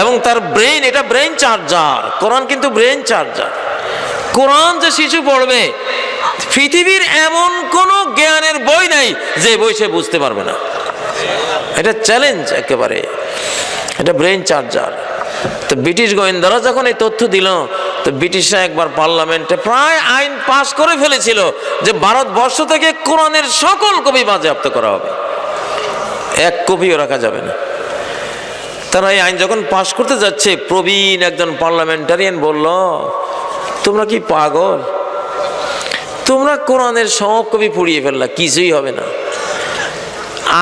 এবং তার ব্রেন, এটা ব্রেন চার্জার। কোরআন কিন্তু ব্রেন চার্জার। কোরআন যে শিশু পড়বে, পৃথিবীর এমন কোনো জ্ঞানের বই নাই যে বই সে বুঝতে পারবে না। এটা চ্যালেঞ্জ একেবারে, এটা ব্রেন চার্জার। তো ব্রিটিশ গোয়েন্দারা যখন এই তথ্য দিল, তো ব্রিটিশরা একবার পার্লামেন্টে প্রায় আইন পাস করে ফেলেছিল যে ভারতবর্ষ থেকে কোরআনের সকল কপি বাজেয়াপ্ত করা হবে, এক কপিও রাখা যাবে না। তারা এই আইন যখন পাস করতে যাচ্ছে, প্রবীণ একজন পার্লামেন্টারিয়ান বলল, তোমরা কি পাগল? তোমরা কোরআনের সব কপি পুড়িয়ে ফেললা, কিছুই হবে না।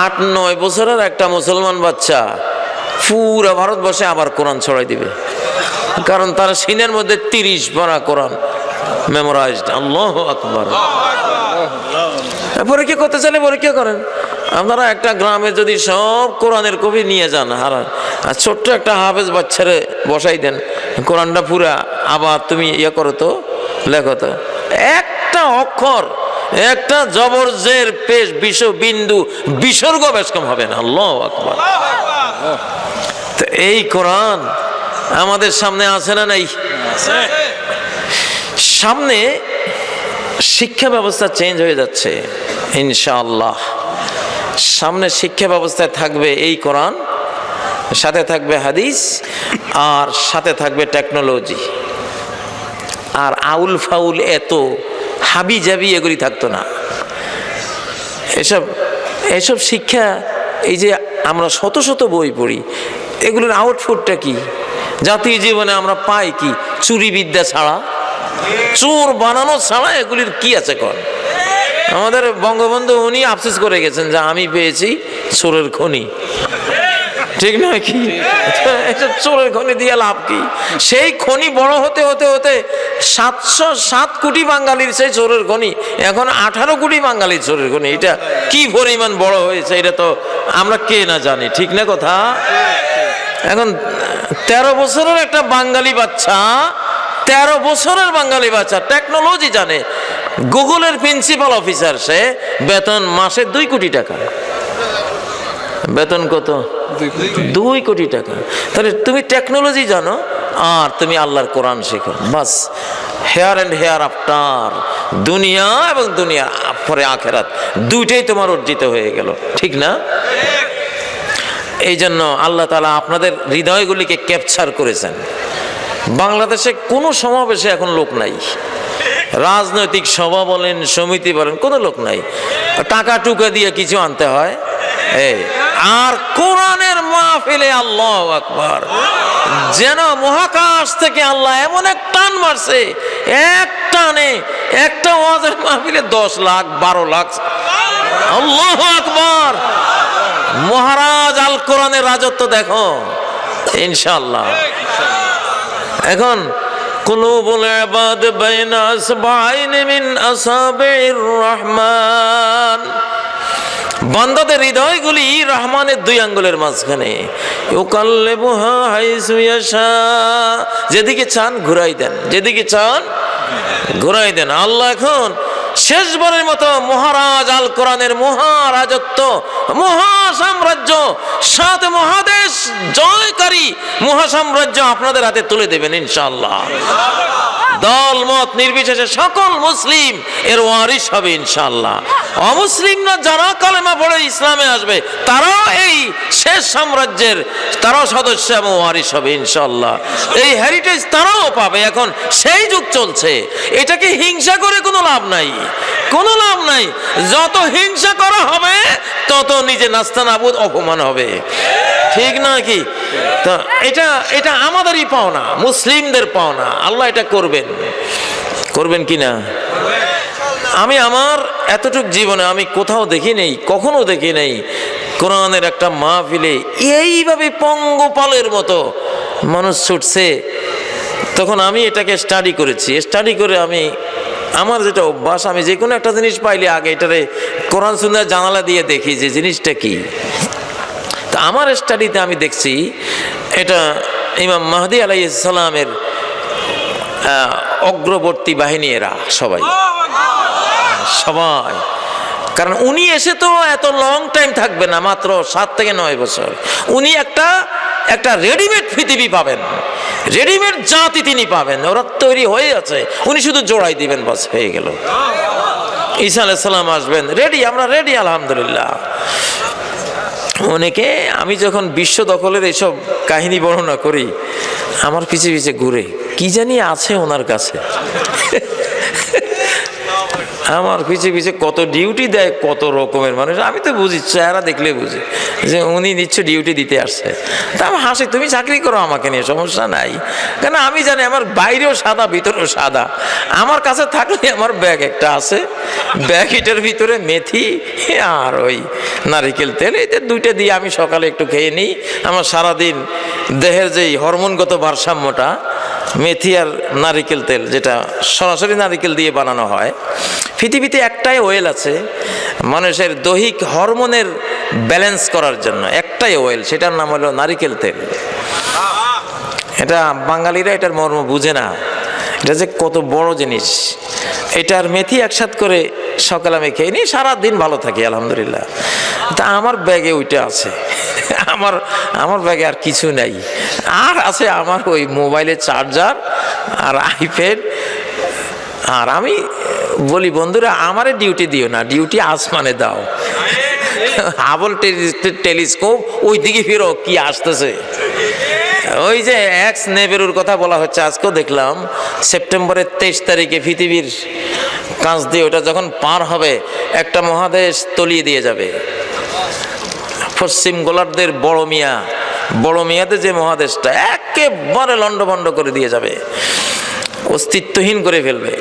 8-9 বছরের একটা মুসলমান বাচ্চা পুরা ভারতবর্ষে আবার কোরআন ছড়াই দিবে, কারণ তার সিনের মধ্যে 30 পারা কোরআন মেমোরাইজড। আল্লাহু আকবার। পরীক্ষা করতে চাইলে পরীক্ষা করেন। আপনারা একটা গ্রামে যদি সব কোরআনের কপি নিয়ে যান, আর ছোট্ট একটা হাফেজ বাচ্চারে বসাই দেন, কোরআনটা পুরা, আবার তুমি ইয়ে করো তো লেখো তো, একটা অক্ষর, একটা জবরজের পেশ বিন্দু বিসর্গ বেশ কম হবে না। আল্লাহু আকবার। তো এই কোরআন আমাদের সামনে আছে না নাই? সামনে শিক্ষা ব্যবস্থা চেঞ্জ হয়ে যাচ্ছে ইনশাআল্লাহ। সামনে শিক্ষা ব্যবস্থায় থাকবে এই কোরআন, সাথে থাকবে হাদিস, আর সাথে থাকবে টেকনোলজি। আর আউল ফাউল এত হাবি জাবি এগুলি থাকতো না। এসব শিক্ষা, এই যে আমরা শত শত বই পড়ি, এগুলোর আউটপুটটা কি? জাতীয় জীবনে আমরা পাই কি? চুরি বিদ্যা ছাড়া, চোর বানানো ছাড়া এগুলির কি আছে কর? আমাদের বঙ্গবন্ধু উনি আফসোস করে গেছেন যে আমি পেয়েছি চোরের খনি, ঠিক নয় কি? চোরের খনি দিয়ে লাভ কি? সেই খনি বড় হতে হতে হতে 707 কোটি বাঙালির সেই চোরের খনি এখন 18 কোটি বাঙালির চোরের খনি। এটা কি পরিমাণ বড় হয়েছে এটা তো আমরা কে না জানি, ঠিক না কথা? এখন 13 বছরের একটা বাঙালি বাচ্চা, 13 বছরের বাঙালি বাচ্চা টেকনোলজি জানে। গুগলের প্রিন্সিপাল অফিসার, সে বেতন মাসে 2 কোটি টাকা। বেতন কত? 2 কোটি টাকা। তাহলে তুমি টেকনোলজি জানো আর তুমি আল্লাহর কোরআন শেখো, বাস হেয়ার অ্যান্ড হেয়ার আফটার, দুনিয়া এবং দুনিয়া পরে আখেরাত, দুইটাই তোমার অর্জিত হয়ে গেল, ঠিক না? এই জন্য আল্লাহ তাআলা আপনাদের হৃদয়গুলিকে ক্যাপচার করেছেন। বাংলাদেশে কোনো সমাবেশে এখন লোক নাই, রাজনৈতিক সভা বলেন, সমিতি বলেন, কোনো লোক নাই। টাকা টুকা দিয়ে কিছু আনতে হয়। আর কোরআনের মাহফিলে আল্লাহু আকবার, যেন মহাকাশ থেকে আল্লাহ এমন এক টান মারছে, এক টানে একটা ওয়াজের মাহফিলে 10 লাখ 12 লাখ। আল্লাহু আকবার। মহারাজ আল কোরআনের রাজত্ব দেখো ইনশাআল্লাহ। এখন কুলুবুল ইবাদ বাইনা আসবাইন মিন আসাবির রহমান, বান্দাদের হৃদয়গুলি রহমানের 2 আঙ্গুলের মাঝখানে। ইউকাল্লিবুহা হাইসু ইয়াশা, যেদিকে চান ঘুরাই দেন, যেদিকে চান ঘুরাই দেন। আল্লাহ এখন শেষবারের মতো মহারাজ আল কোরআনের মহারাজত্ব, মহাসাম্রাজ্য, 7 মহাদেশ জয়কারী মহাসাম্রাজ্য আপনাদের হাতে তুলে দেবেন ইনশাআল্লাহ। দল মত নির্বিশেষে সকল মুসলিম এর ওয়ারিস হবে ইনশাআল্লাহ। অমুসলিমরা যারা কালেমা পড়ে ইসলামে আসবে তারাও এই শেষ সাম্রাজ্যের তারাও সদস্য এবং ওয়ারিস হবে ইনশাআল্লাহ। এই হেরিটেজ তারাও পাবে। এখন সেই যুগ চলছে, এটাকে হিংসা করে কোনো লাভ নাই, কোনো লাভ নাই। যত হিংসা করা হবে তত নিজে নাস্তানাবুদ অপমান হবে, ঠিক না কি? তো এটা আমাদেরই পাওনা, মুসলিমদের পাওনা। আল্লাহ এটা করবেন, করবেন কি না? আমি আমার এতটুক জীবনে আমি কোথাও দেখি নেই, কখনো দেখি নেই কোরআনের একটা মাহফিলে এইভাবে পঙ্গপালের মতো মানুষ ছুটছে। তখন আমি এটাকে স্টাডি করেছি। স্টাডি করে আমার যেটা অভ্যাস, আমি যে কোনো একটা জিনিস পাইলে আগে এটারে কোরআন সুন্নাহ জানালা দিয়ে দেখি যে জিনিসটা কি। তা আমার স্টাডিতে আমি দেখছি এটা ইমাম মাহদী আলাইহিস সালামের অগ্রবর্তী বাহিনী, এরা সবাই, কারণ উনি এসে তো এত লং টাইম থাকবে না, মাত্র 7 থেকে 9 বছর। উনি একটা রেডিমেড পৃথিবী পাবেন, রেডিমেড জাতি তিনি পাবেন, ওরা তৈরি হয়ে আছে, উনি শুধু জোড়াই দিবেন, বাস হয়ে গেল। ঈসা আলাইহিস সালাম আসবেন, রেডি, আমরা রেডি আলহামদুলিল্লাহ। অনেকে আমি যখন বিশ্ব দখলের এইসব কাহিনী বর্ণনা করি, আমার পিছে পিছে ঘুরে, কি জানি আছে ওনার কাছে। আমার পিছে পিছে কত ডিউটি দেয়, কত রকমের মানুষ। আমি তো বুঝি, চেহারা দেখলে বুঝি যে উনি নিশ্চয় ডিউটি দিতে আসছে। তা আমি হাসি, তুমি চাকরি করো আমাকে নিয়ে, সমস্যা নাই। কেন আমি জানি আমার বাইরেও সাদা, ভিতরেও সাদা। আমার কাছে থাকলে আমার ব্যাগ একটা আছে, ব্যাগ এটার ভিতরে মেথি আর ওই নারিকেল তেল, এই 2টা দিয়ে আমি সকালে একটু খেয়ে নিই। আমার সারাদিন দেহের যেই হরমোনগত ভারসাম্যটা, মেথি আর নারিকেল তেল, যেটা সরাসরি নারিকেল দিয়ে বানানো হয়। পৃথিবীতে একটাই অয়েল আছে মানুষের দৈহিক হরমোনের ব্যালেন্স করার জন্য, একটাই অয়েল, সেটার নাম হলো নারিকেল তেল। এটা বাঙালিরা এটার মর্ম বুঝে না। এটা যে কত বড় জিনিস। এটার মেথি একসাথে করে সকালে আমি খেয়ে নিই, সারাদিন ভালো থাকি আলহামদুলিল্লাহ। তা আমার ব্যাগে ওইটা আছে, আমার ব্যাগে আর কিছু নাই। আর আছে আমার ওই মোবাইলের চার্জার আর আইপ্যাড। আর আমি বলি, বন্ধুরা আমারে ডিউটি দিও না, ডিউটি আসমানে দাও। হাবল টেলিস্কোপ ওই দিকে ফিরো, কি আসতেছে। ওই যে এক্স নেবেরুর কথা বলা হচ্ছে, আজকেও দেখলাম সেপ্টেম্বরের 23 তারিখে পৃথিবীর কাছ দিয়ে ওটা যখন পার হবে, একটা মহাদেশ তলিয়ে দিয়ে যাবে। পশ্চিম গোলার্ধের বড় মিয়াতে যে মহাদেশটা একেবারে লন্ডভন্ড করে দিয়ে যাবে, অস্তিত্বহীন করে ফেলবে।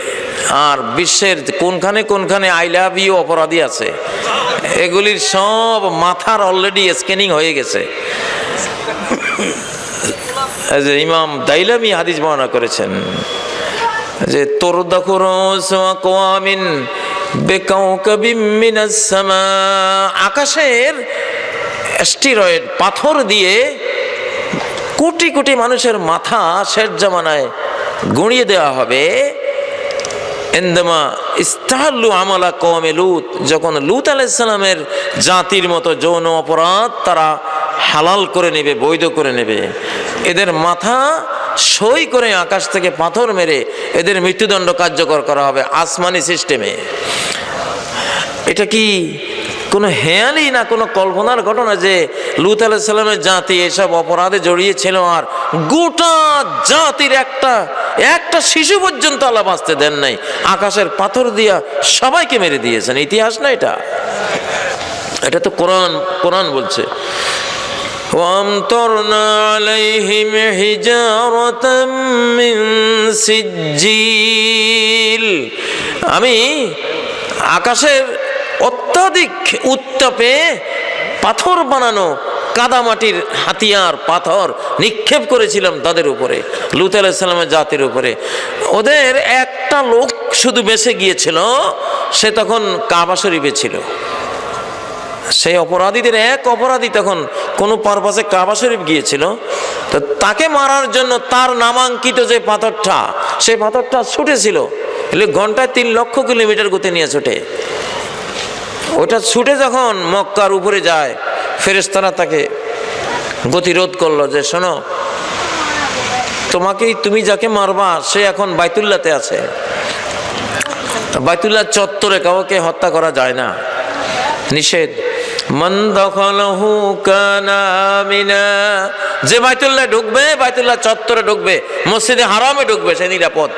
আর বিশ্বের কোনখানে আই লাভ ইউ অপরাধী আছে, এগুলির সব মাথার অলরেডি স্ক্যানিং হয়ে গেছে। যে ইমাম দাইলামি হাদিস বর্ণনা করেছেন যে আকাশের অ্যাস্টেরয়েড পাথর দিয়ে কোটি কোটি মানুষের মাথা শেষ জামানায় গুঁড়িয়ে দেওয়া হবে। আমালা কওমে লুত, যখন লুত আলাইহিস সালামের জাতির মতো যৌন অপরাধ তারা হালাল করে নেবে, বৈধ করে নেবে, এদের মাথা সই করে আকাশ থেকে পাথর মেরে এদের মৃত্যুদণ্ড কার্যকর করা হবে আসমানি সিস্টেমে। এটা কি কোনো হেয়ালি না কোনো কল্পনার ঘটনা যে লুত আলাইহিস সালামের জাতি এসব অপরাধে জড়িয়েছিল, আর গোটা জাতির একটা শিশু পর্যন্ত আল্লাহ বাঁচতে দেন নাই, আকাশের পাথর দিয়া সবাইকে মেরে দিয়েছেন। ইতিহাস না এটা তো কোরআন বলছে। وَأَمْطَرْنَا عَلَيْهِمْ حِجَارَةً مِّن سِجِّيلٍ, আমি আকাশের অত্যাধিক উত্তাপে পাথর বানানো কাদামাটির হাতিয়ার পাথর নিক্ষেপ করেছিলাম তাদের উপরে, লূত আলাইহিস সালামের জাতির উপরে। ওদের একটা লোক শুধু বেঁচে গিয়েছিল, সে তখন কাবা শরীফে ছিল। সেই অপরাধীদের এক অপরাধী তখন কোনো পারপাসে কাবা শরীফ গিয়েছিল, তো তাকে মারার জন্য তার নামাঙ্কিত যে পাথরটা, সেই পাথরটা ছুটেছিল ঘন্টায় 3 লক্ষ কিলোমিটার গতি নিয়ে ছুটে। ওটা ছুটে যখন মক্কার উপরে যায়, ফেরেশতারা তাকে গতিরোধ করলো যে শোনো, তুমি যাকে মারবা সে এখন বাইতুল্লাহতে আছে, বাইতুল্লাহ চত্বরে কাউকে হত্যা করা যায় না, নিষেধ। মান দাখালাহু কানা আমিনা, যে বাইতুল্লাহ ঢুকবে, বাইতুল্লাহ চত্বরে ঢুকবে, মসজিদে হারামে ঢুকবে, সে নিরাপদ।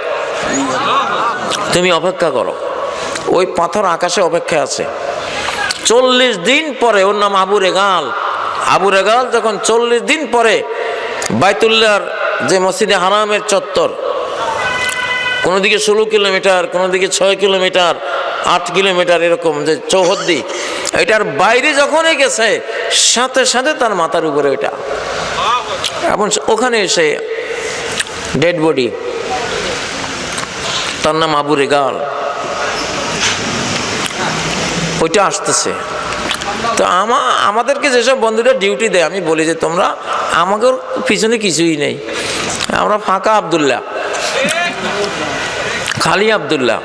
তুমি অপেক্ষা করো। ওই পাথর আকাশে অপেক্ষায় আছে। 40 দিন পরে, ওর নাম আবু রেগাল যখন 40 দিন পরে বাইতুল্লাহর যে মসজিদে হারামের চত্বর, কোনো দিকে 16 কিলোমিটার, কোনো দিকে 6 কিলোমিটার, 8 কিলোমিটার, এরকম যে চৌহদ্দি, এটার বাইরে যখনই গেছে সাথে সাথে তার মাথার উপরে ওইটা, এখন ওখানে এসে ডেড বডি, তার নাম আবু রেগাল, ওইটা আসতেছে। তো আমাদেরকে যেসব বন্ধুরা ডিউটি দেয়, আমি বলি যে তোমরা আমাদের পিছনে কিছুই নেই, আমরা ফাঁকা আব্দুল্লাহ, খালি আব্দুল্লাহ।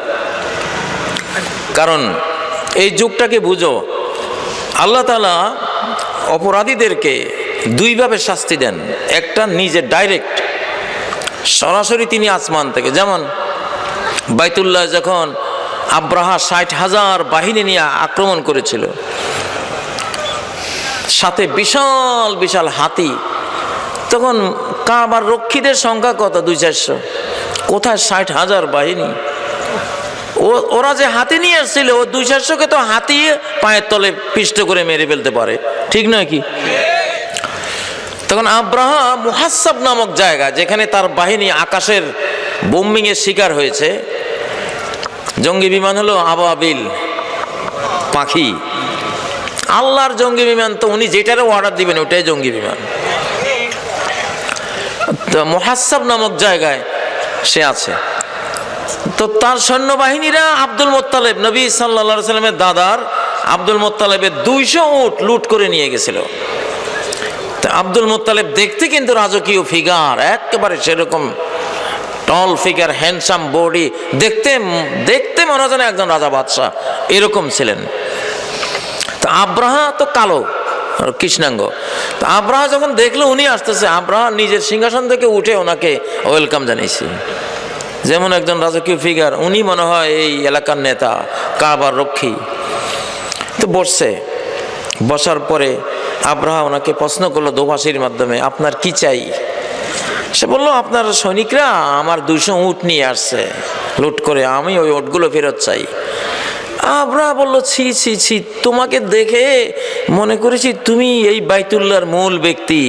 কারণ এই যুগটাকে বুঝো, আল্লাহ তাআলা অপরাধীদেরকে দুইভাবে শাস্তি দেন। একটা নিজে ডাইরেক্ট সরাসরি তিনি আসমান থেকে, যেমন বাইতুল্লাহ যখন আব্রাহা 60,000 বাহিনী নিয়ে আক্রমণ করেছিল, সাথে বিশাল বিশাল হাতি, তখন কাবার রক্ষীদের সংখ্যা কত? 200-400। কোথায় 60,000 বাহিনী? ওরা যে হাতি নিয়ে এসেছিল, ও 200-400কে তো হাতি পায়ের তলে পিষ্ট করে মেরে ফেলতে পারে, ঠিক নয় কি? তখন আব্রাহা মুহাসাব নামক জায়গা, যেখানে তার বাহিনী আকাশের বোম্বিং এর শিকার হয়েছে, জঙ্গি বিমান হলো আবাবিল পাখি, আল্লাহর জঙ্গি বিমান, তো উনি যেটারও অর্ডার দিবেন ওটাই জঙ্গি বিমান। তো মুহাসাব নামক জায়গায় সে আছে। তো তার সৈন্যবাহিনীরা আব্দুল মোত্তালেব, নবী সাল্লাল্লাহু আলাইহি সাল্লামের দাদার আব্দুল মোত্তালেবের 200 উট লুট করে নিয়ে গেছিল। তো আব্দুল মোত্তালেব দেখতে কিন্তু রাজকীয় ফিগার, একেবারে সেরকম টল ফিগার, হ্যান্ডসাম বডি, দেখতে দেখতে মনে হয় যেন একজন রাজা বাদশাহ, এরকম ছিলেন। তো আব্রাহা তো কালো কৃষ্ণাঙ্গ। তো আব্রাহা যখন দেখলো উনি আসতেছে, আব্রাহা নিজের সিংহাসন থেকে উঠে ওনাকে ওয়েলকাম জানিয়েছে, যেমন একজন রাজকীয় ফিগার, উনি মনে হয় এই এলাকার নেতা, কাবার রক্ষী। তো বসছে, বসার পরে আব্রাহা ওনাকে প্রশ্ন করলো দোভাষীর মাধ্যমে, আপনার কি চাই? সে বলল, আপনার সৈনিকরা আমার 200 উট নিয়ে আসছে লুট করে, আমি ওই উটগুলো ফেরত চাই। আব্রাহা বলল, ছি ছি ছি, তোমাকে দেখে মনে করেছি তুমি এই বাইতুল্লাহর মূল ব্যক্তি,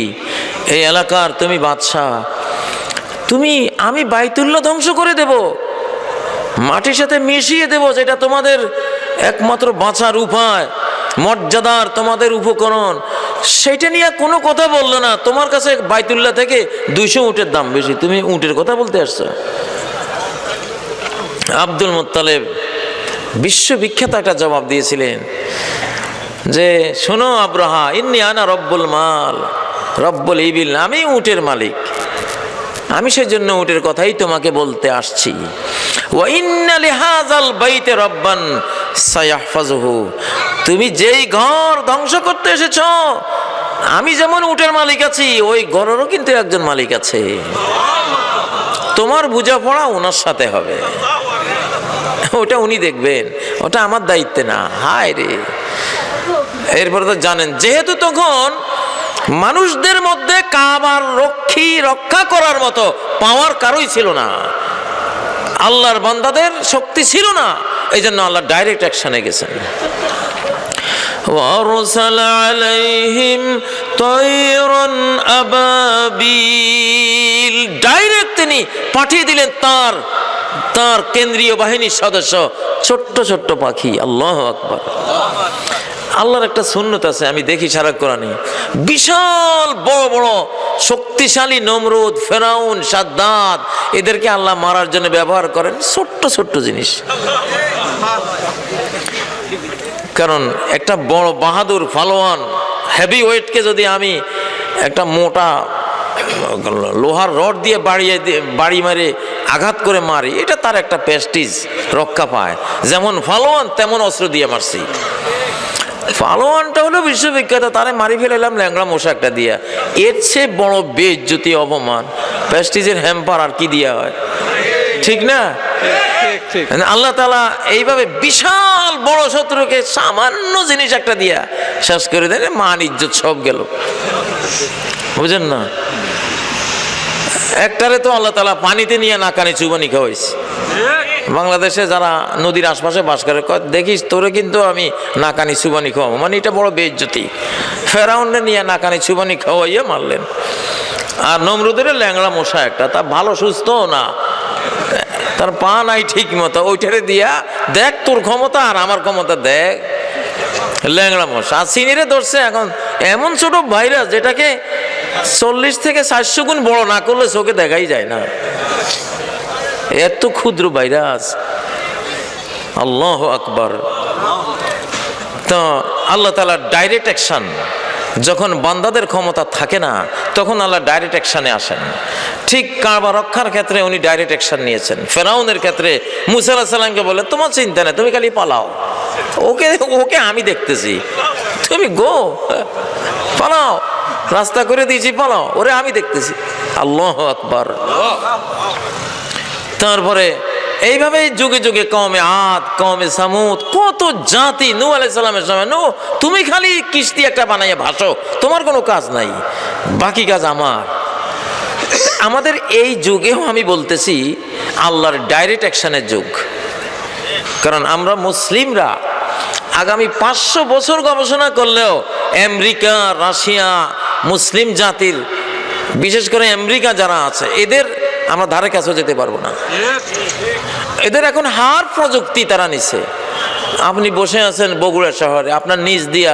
এই এলাকার তুমি বাদশাহ। আমি বাইতুল্লাহ ধ্বংস করে দেব, মাটির সাথে মিশিয়ে দেব, যেটা তোমাদের একমাত্র বাঁচার উপায়, মর্যাদার তোমাদের উপকরণ, সেটা নিয়ে কোনো কথা বললো না। তোমার কাছে বাইতুল্লাহ থেকে 200 উটের দাম বেশি, তুমি উটের কথা বলতে আসছো? আব্দুল মুত্তালিব বিশ্ববিখ্যাত একটা জবাব দিয়েছিলেন যে, শোনো আব্রাহা, ইন্নী আনা রব্বুল মাল রব্বুল ইবিল, আমি উটের মালিক, আমি সেজন্য উটের কথাই তোমাকে বলতে আসছি। ওয়া ইন্না লিহাযাল বাইতি রাব্বান সায়াহফাযুহু, তুমি যেই ঘর ধ্বংস করতে এসেছো, আমি যেমন উটের মালিক আছি, ওই ঘরেরও কিন্তু একজন মালিক আছে, তোমার বোঝাপড়া ওনার সাথে হবে, ওটা উনি দেখবেন, ওটা আমার দায়িত্বে না। হায় রে! এরপরে তো জানেন, যেহেতু তখন মানুষদের মধ্যে কাবার রক্ষা করার মতো পাওয়ার কারোই ছিল না, আল্লাহর বান্দাদের শক্তি ছিল না, এই জন্য আল্লাহ ডাইরেক্ট অ্যাকশনে গেছেন। وَأَرْسَلَ عَلَيْهِمْ طَيْرًا أَبَابِيلَ, ডাইরেক্ট তিনি পাঠিয়ে দিলেন তার কেন্দ্রীয় বাহিনীর সদস্য, ছোট্ট ছোট্ট পাখি। আল্লাহু আকবার। আল্লাহর একটা সুন্নত আছে, আমি দেখি সারা কোরআনে, বিশাল বড় বড় শক্তিশালী নমরুদ, ফেরাউন, সাদ্দাত, এদেরকে আল্লাহ মারার জন্য ব্যবহার করেন ছোট্ট ছোট্ট জিনিস। কারণ একটা বড় বাহাদুর ফালোয়ান হেভি ওয়েটকে যদি আমি একটা মোটা লোহার রড দিয়ে বাড়ি মারে আঘাত করে মারি, এটা তার একটা প্রেস্টিজ, রক্ষা পায়। যেমন ফালোয়ান তেমন অস্ত্র দিয়ে মারছি। ফালোয়ানটা হলো বিশ্ববিখ্যাত, তারে মারি ফেলাম ল্যাংড়া মশা একটা দিয়া, এর চেয়ে বড় বেইজ্জতি, অপমান, প্রেস্টিজের হ্যাম্পার আর কি দিয়া হয়? ঠিক না? আল্লাহ তাআলা এইভাবে বিশাল বড় শত্রুকে সামান্য জিনিস একটা দিয়া শেষ করে দেন, মান ইজ্জত সব গেল। বুঝেন না? একটারে তো আল্লাহ তাআলা পানিতে নিয়ে নাকানি চুবানি খাওয়াইছে। বাংলাদেশে যারা নদীর আশপাশে বাস করে, দেখিস তোরে কিন্তু আমি নাকানি চুবানি খাওয়াবো, মানে এটা বড় বেইজ্জতি। ফেরাউনরে নিয়ে নাকানি চুবানি খাওয়াইয়া মারলেন। আর নমরুদের ল্যাংড়া মশা একটা, তা ভালো সুস্থ না, তার পা নাই ঠিক মতো, ওইটারে দিয়া দেখ তোর ক্ষমতা আর আমার ক্ষমতা দেখ, ল্যাংড়া মশা। আর সিনিরে ধরছে এখন এমন ছোট ভাইরাস, যেটাকে 40 থেকে 400 গুণ বড় না করলে চোখে দেখাই যায় না, এত ক্ষুদ্র ভাইরাস। আল্লাহু আকবার। তো আল্লাহ তাআলা ডাইরেক্ট অ্যাকশন, যখন বান্দাদের ক্ষমতা থাকে না তখন আল্লাহ ডাইরেক্ট অ্যাকশনে আসেন। ঠিক কাবা রক্ষার ক্ষেত্রে উনি ডাইরেক্ট অ্যাকশন নিয়েছেন। ফেরাউনের ক্ষেত্রে মুসা আলাইহিস সালামকে বলে, তোমার চিন্তা নেই, তুমি খালি পালাও, ওকে আমি দেখতেছি, তুমি গো পালাও, রাস্তা করে দিয়েছি, পালাও, ওরে আমি দেখতেছি। আল্লাহু আকবার। তারপরে এইভাবে যুগে যুগে কওমে আদ, কওমে সামুদ, কত জাতি, নূহ আলাইহিস সালামের সময়, নূহ তুমি খালি কিস্তি একটা বানাইয়া ভাসো, তোমার কোনো কাজ নাই, বাকি কাজ আমার। আমাদের এই যুগেও আমি বলতেছি আল্লাহর ডাইরেক্ট অ্যাকশনের যুগ। কারণ আমরা মুসলিমরা আগামী 500 বছর গবেষণা করলেও আমেরিকা, রাশিয়া, মুসলিম জাতির, বিশেষ করে আমেরিকা যারা আছে, এদের আমরা ধারে কাছেও যেতে পারবো না। এদের এখন হার প্রযুক্তি তারা নিছে। আপনি বসে আছেন বগুড়া শহরে, আপনার নিজ দিয়া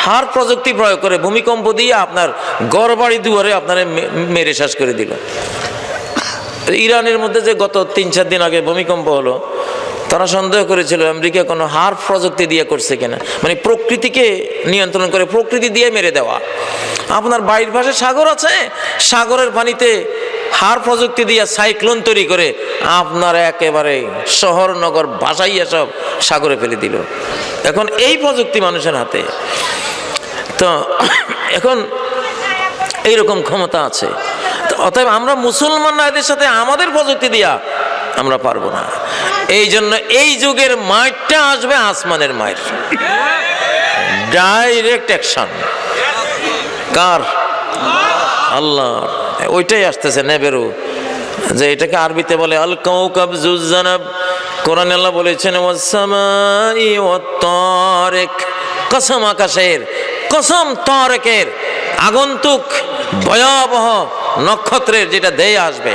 হার প্রযুক্তি প্রয়োগ করে ভূমিকম্প দিয়ে আপনার ঘর বাড়ি দুয়ারে আপনারা মেরে শেষ করে দিল। ইরানের মধ্যে যে গত 3-4 দিন আগে ভূমিকম্প হলো, তারা সন্দেহ করেছিল আমেরিকা কোনো হার প্রযুক্তি দিয়ে করছে কিনা, মানে প্রকৃতিকে নিয়ন্ত্রণ করে প্রকৃতি দিয়ে মেরে দেওয়া। আপনার বাড়ির পাশে সাগর আছে, সাগরের পানিতে হার প্রযুক্তি দিয়ে সাইক্লোন তৈরি করে আপনার একেবারে শহর নগর ভাসাইয়া সব সাগরে ফেলে দিল। এখন এই প্রযুক্তি মানুষের হাতে। তো এখন এইরকম ক্ষমতা আছে। অতএব আমরা মুসলমানরা এদের সাথে আমাদের প্রযুক্তি দিয়া আমরা পারবো না। এই জন্য এই যুগের মাইরটা আসবে আসমানের মাইর, ডাইরেক্ট অ্যাকশন। কার? আল্লাহ। ওইটাই আসতেছে নেবেরু, যে এটাকে আরবিতে বলে আল কাউকাব জুজ্জানাব। কোরআনে আল্লাহ বলেছেন ওয়াসসামাই ওয়াত তারিক, কসম আকাশের, কসম তারিকের, আগন্তুক ভয়াবহ নক্ষত্রের, যেটা দেয়ে আসবে।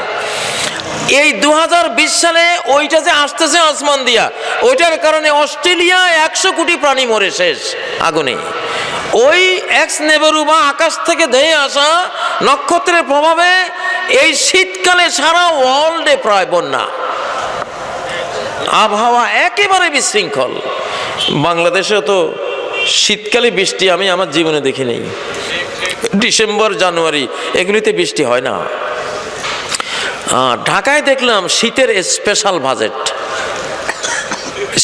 এই 2020 সালে ওইটা যে আসতেছে আসমান দিয়া, ওইটার কারণে অস্ট্রেলিয়া 100 কোটি প্রাণী মরে শেষ আগুনে। ওই এক্স নেবেরু বা আকাশ থেকে ধেয়ে আসা নক্ষত্রের প্রভাবে এই শীতকালে সারা ওয়ার্ল্ডে প্রায় বন্যা, আবহাওয়া একেবারে বিশৃঙ্খল। বাংলাদেশেও তো শীতকালে বৃষ্টি আমি আমার জীবনে দেখি নেই। ডিসেম্বর জানুয়ারি এগুলিতে বৃষ্টি হয় না। ঢাকায় দেখলাম শীতের স্পেশাল বাজেট,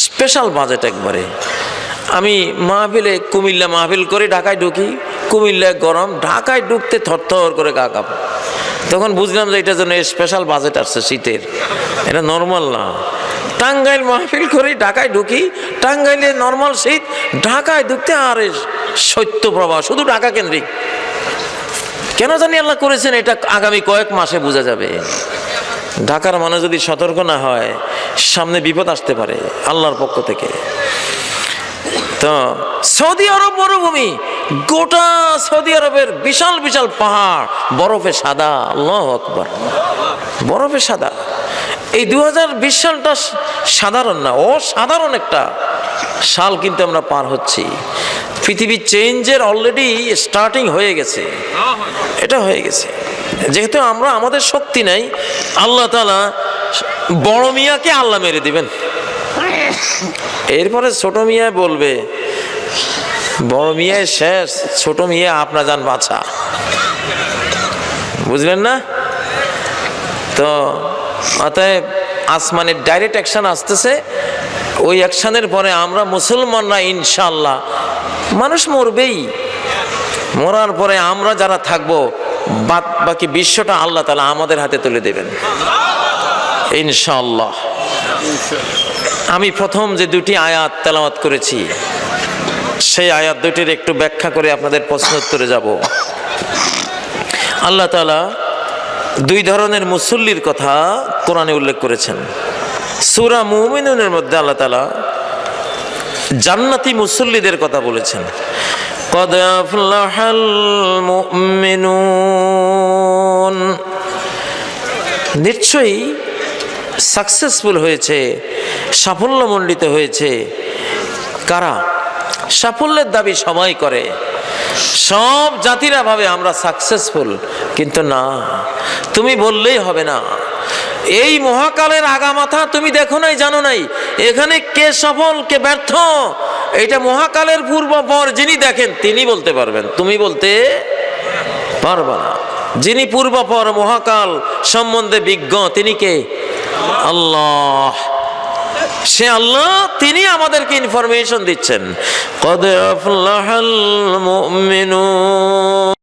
স্পেশাল বাজেট একবারে। আমি মাহফিলে কুমিল্লা মাহফিল করে ঢাকায় ঢুকি, কুমিল্লায় গরম, ঢাকায় ঢুকতে থরথর করে গা কাঁপ। তখন বুঝলাম যে এটার জন্য স্পেশাল বাজেট আসছে শীতের, এটা নর্মাল না। টাঙ্গাইল মাহফিল করে ঢাকায় ঢুকি, টাঙ্গাইলে নর্মাল শীত, ঢাকায় ঢুকতে আরে শৈত্যপ্রবাহ, শুধু ঢাকা কেন্দ্রিক। কেন জানি আল্লাহ করেছেন এটা আগামী কয়েক মাসে বোঝা যাবে। ঢাকার মানুষ যদি সতর্ক না হয় সামনে বিপদ আসতে পারে আল্লাহর পক্ষ থেকে। তো সৌদি আরব মরুভূমি, গোটা সৌদি আরবের বিশাল বিশাল পাহাড় বরফে সাদা, আল্লাহু আকবার, বরফে সাদা। এই 2020 সালটা সাধারণ না, অসাধারণ একটা সাল কিন্তু আমরা পার হচ্ছি। পৃথিবী চেঞ্জের অলরেডি স্টার্টিং হয়ে গেছে, এটা হয়ে গেছে। যেহেতু আমরা আমাদের শক্তি নাই, আল্লাহ তাআলা বড় মিয়াকে আল্লাহ মেরে দিবেন, এরপরে ছোট মিয়া বলবে বড় মিয়ায় শেষ, ছোট মিয়া আপনার যান বাঁচা। বুঝলেন না? তো অতএব আসমানের ডাইরেক্ট অ্যাকশন আসতেছে। ওই অ্যাকশনের পরে আমরা মুসলমানরা ইনশাআল্লাহ, মানুষ মরবেই, মরার পরে আমরা যারা থাকবো বাকি বিশ্বটা আল্লাহ তাআলা আমাদের হাতে তুলে দেবেন ইনশাআল্লাহ। আমি প্রথম যে দুটি আয়াত তেলাওয়াত করেছি, সেই আয়াত দুটির একটু ব্যাখ্যা করে আপনাদের প্রশ্ন উত্তরে যাব। আল্লাহ তাআলা দুই ধরনের মুসল্লির কথা কোরআনে উল্লেখ করেছেন। সূরা মুমিনুনের মধ্যে আল্লাহ তাআলা জান্নাতি মুসল্লিদের কথা বলেছেন। কদ আফলাহাল মুমিনুন, নিশ্চয়ই সাকসেসফুল হয়েছে, সাফল্যমণ্ডিত হয়েছে। কারা? সাফল্যের দাবি সবাই করে, সব জাতিরা ভাবে আমরা সাকসেসফুল, কিন্তু না, তুমি বললেই হবে না। এই মহাকালের আগামাথা তুমি দেখো নাই, জানো নাই এখানে কে সফল কে ব্যর্থ, এটা মহাকালের পূর্বপর যিনি দেখেন তিনি বলতে পারবেন, তুমি বলতে পারবা না। যিনি পূর্বপর মহাকাল সম্বন্ধে বিজ্ঞ তিনি কে? আল্লাহ। সে আল্লাহ, তিনি আমাদেরকে ইনফরমেশন দিচ্ছেন। কদ আফলাহাল মুমিনুন।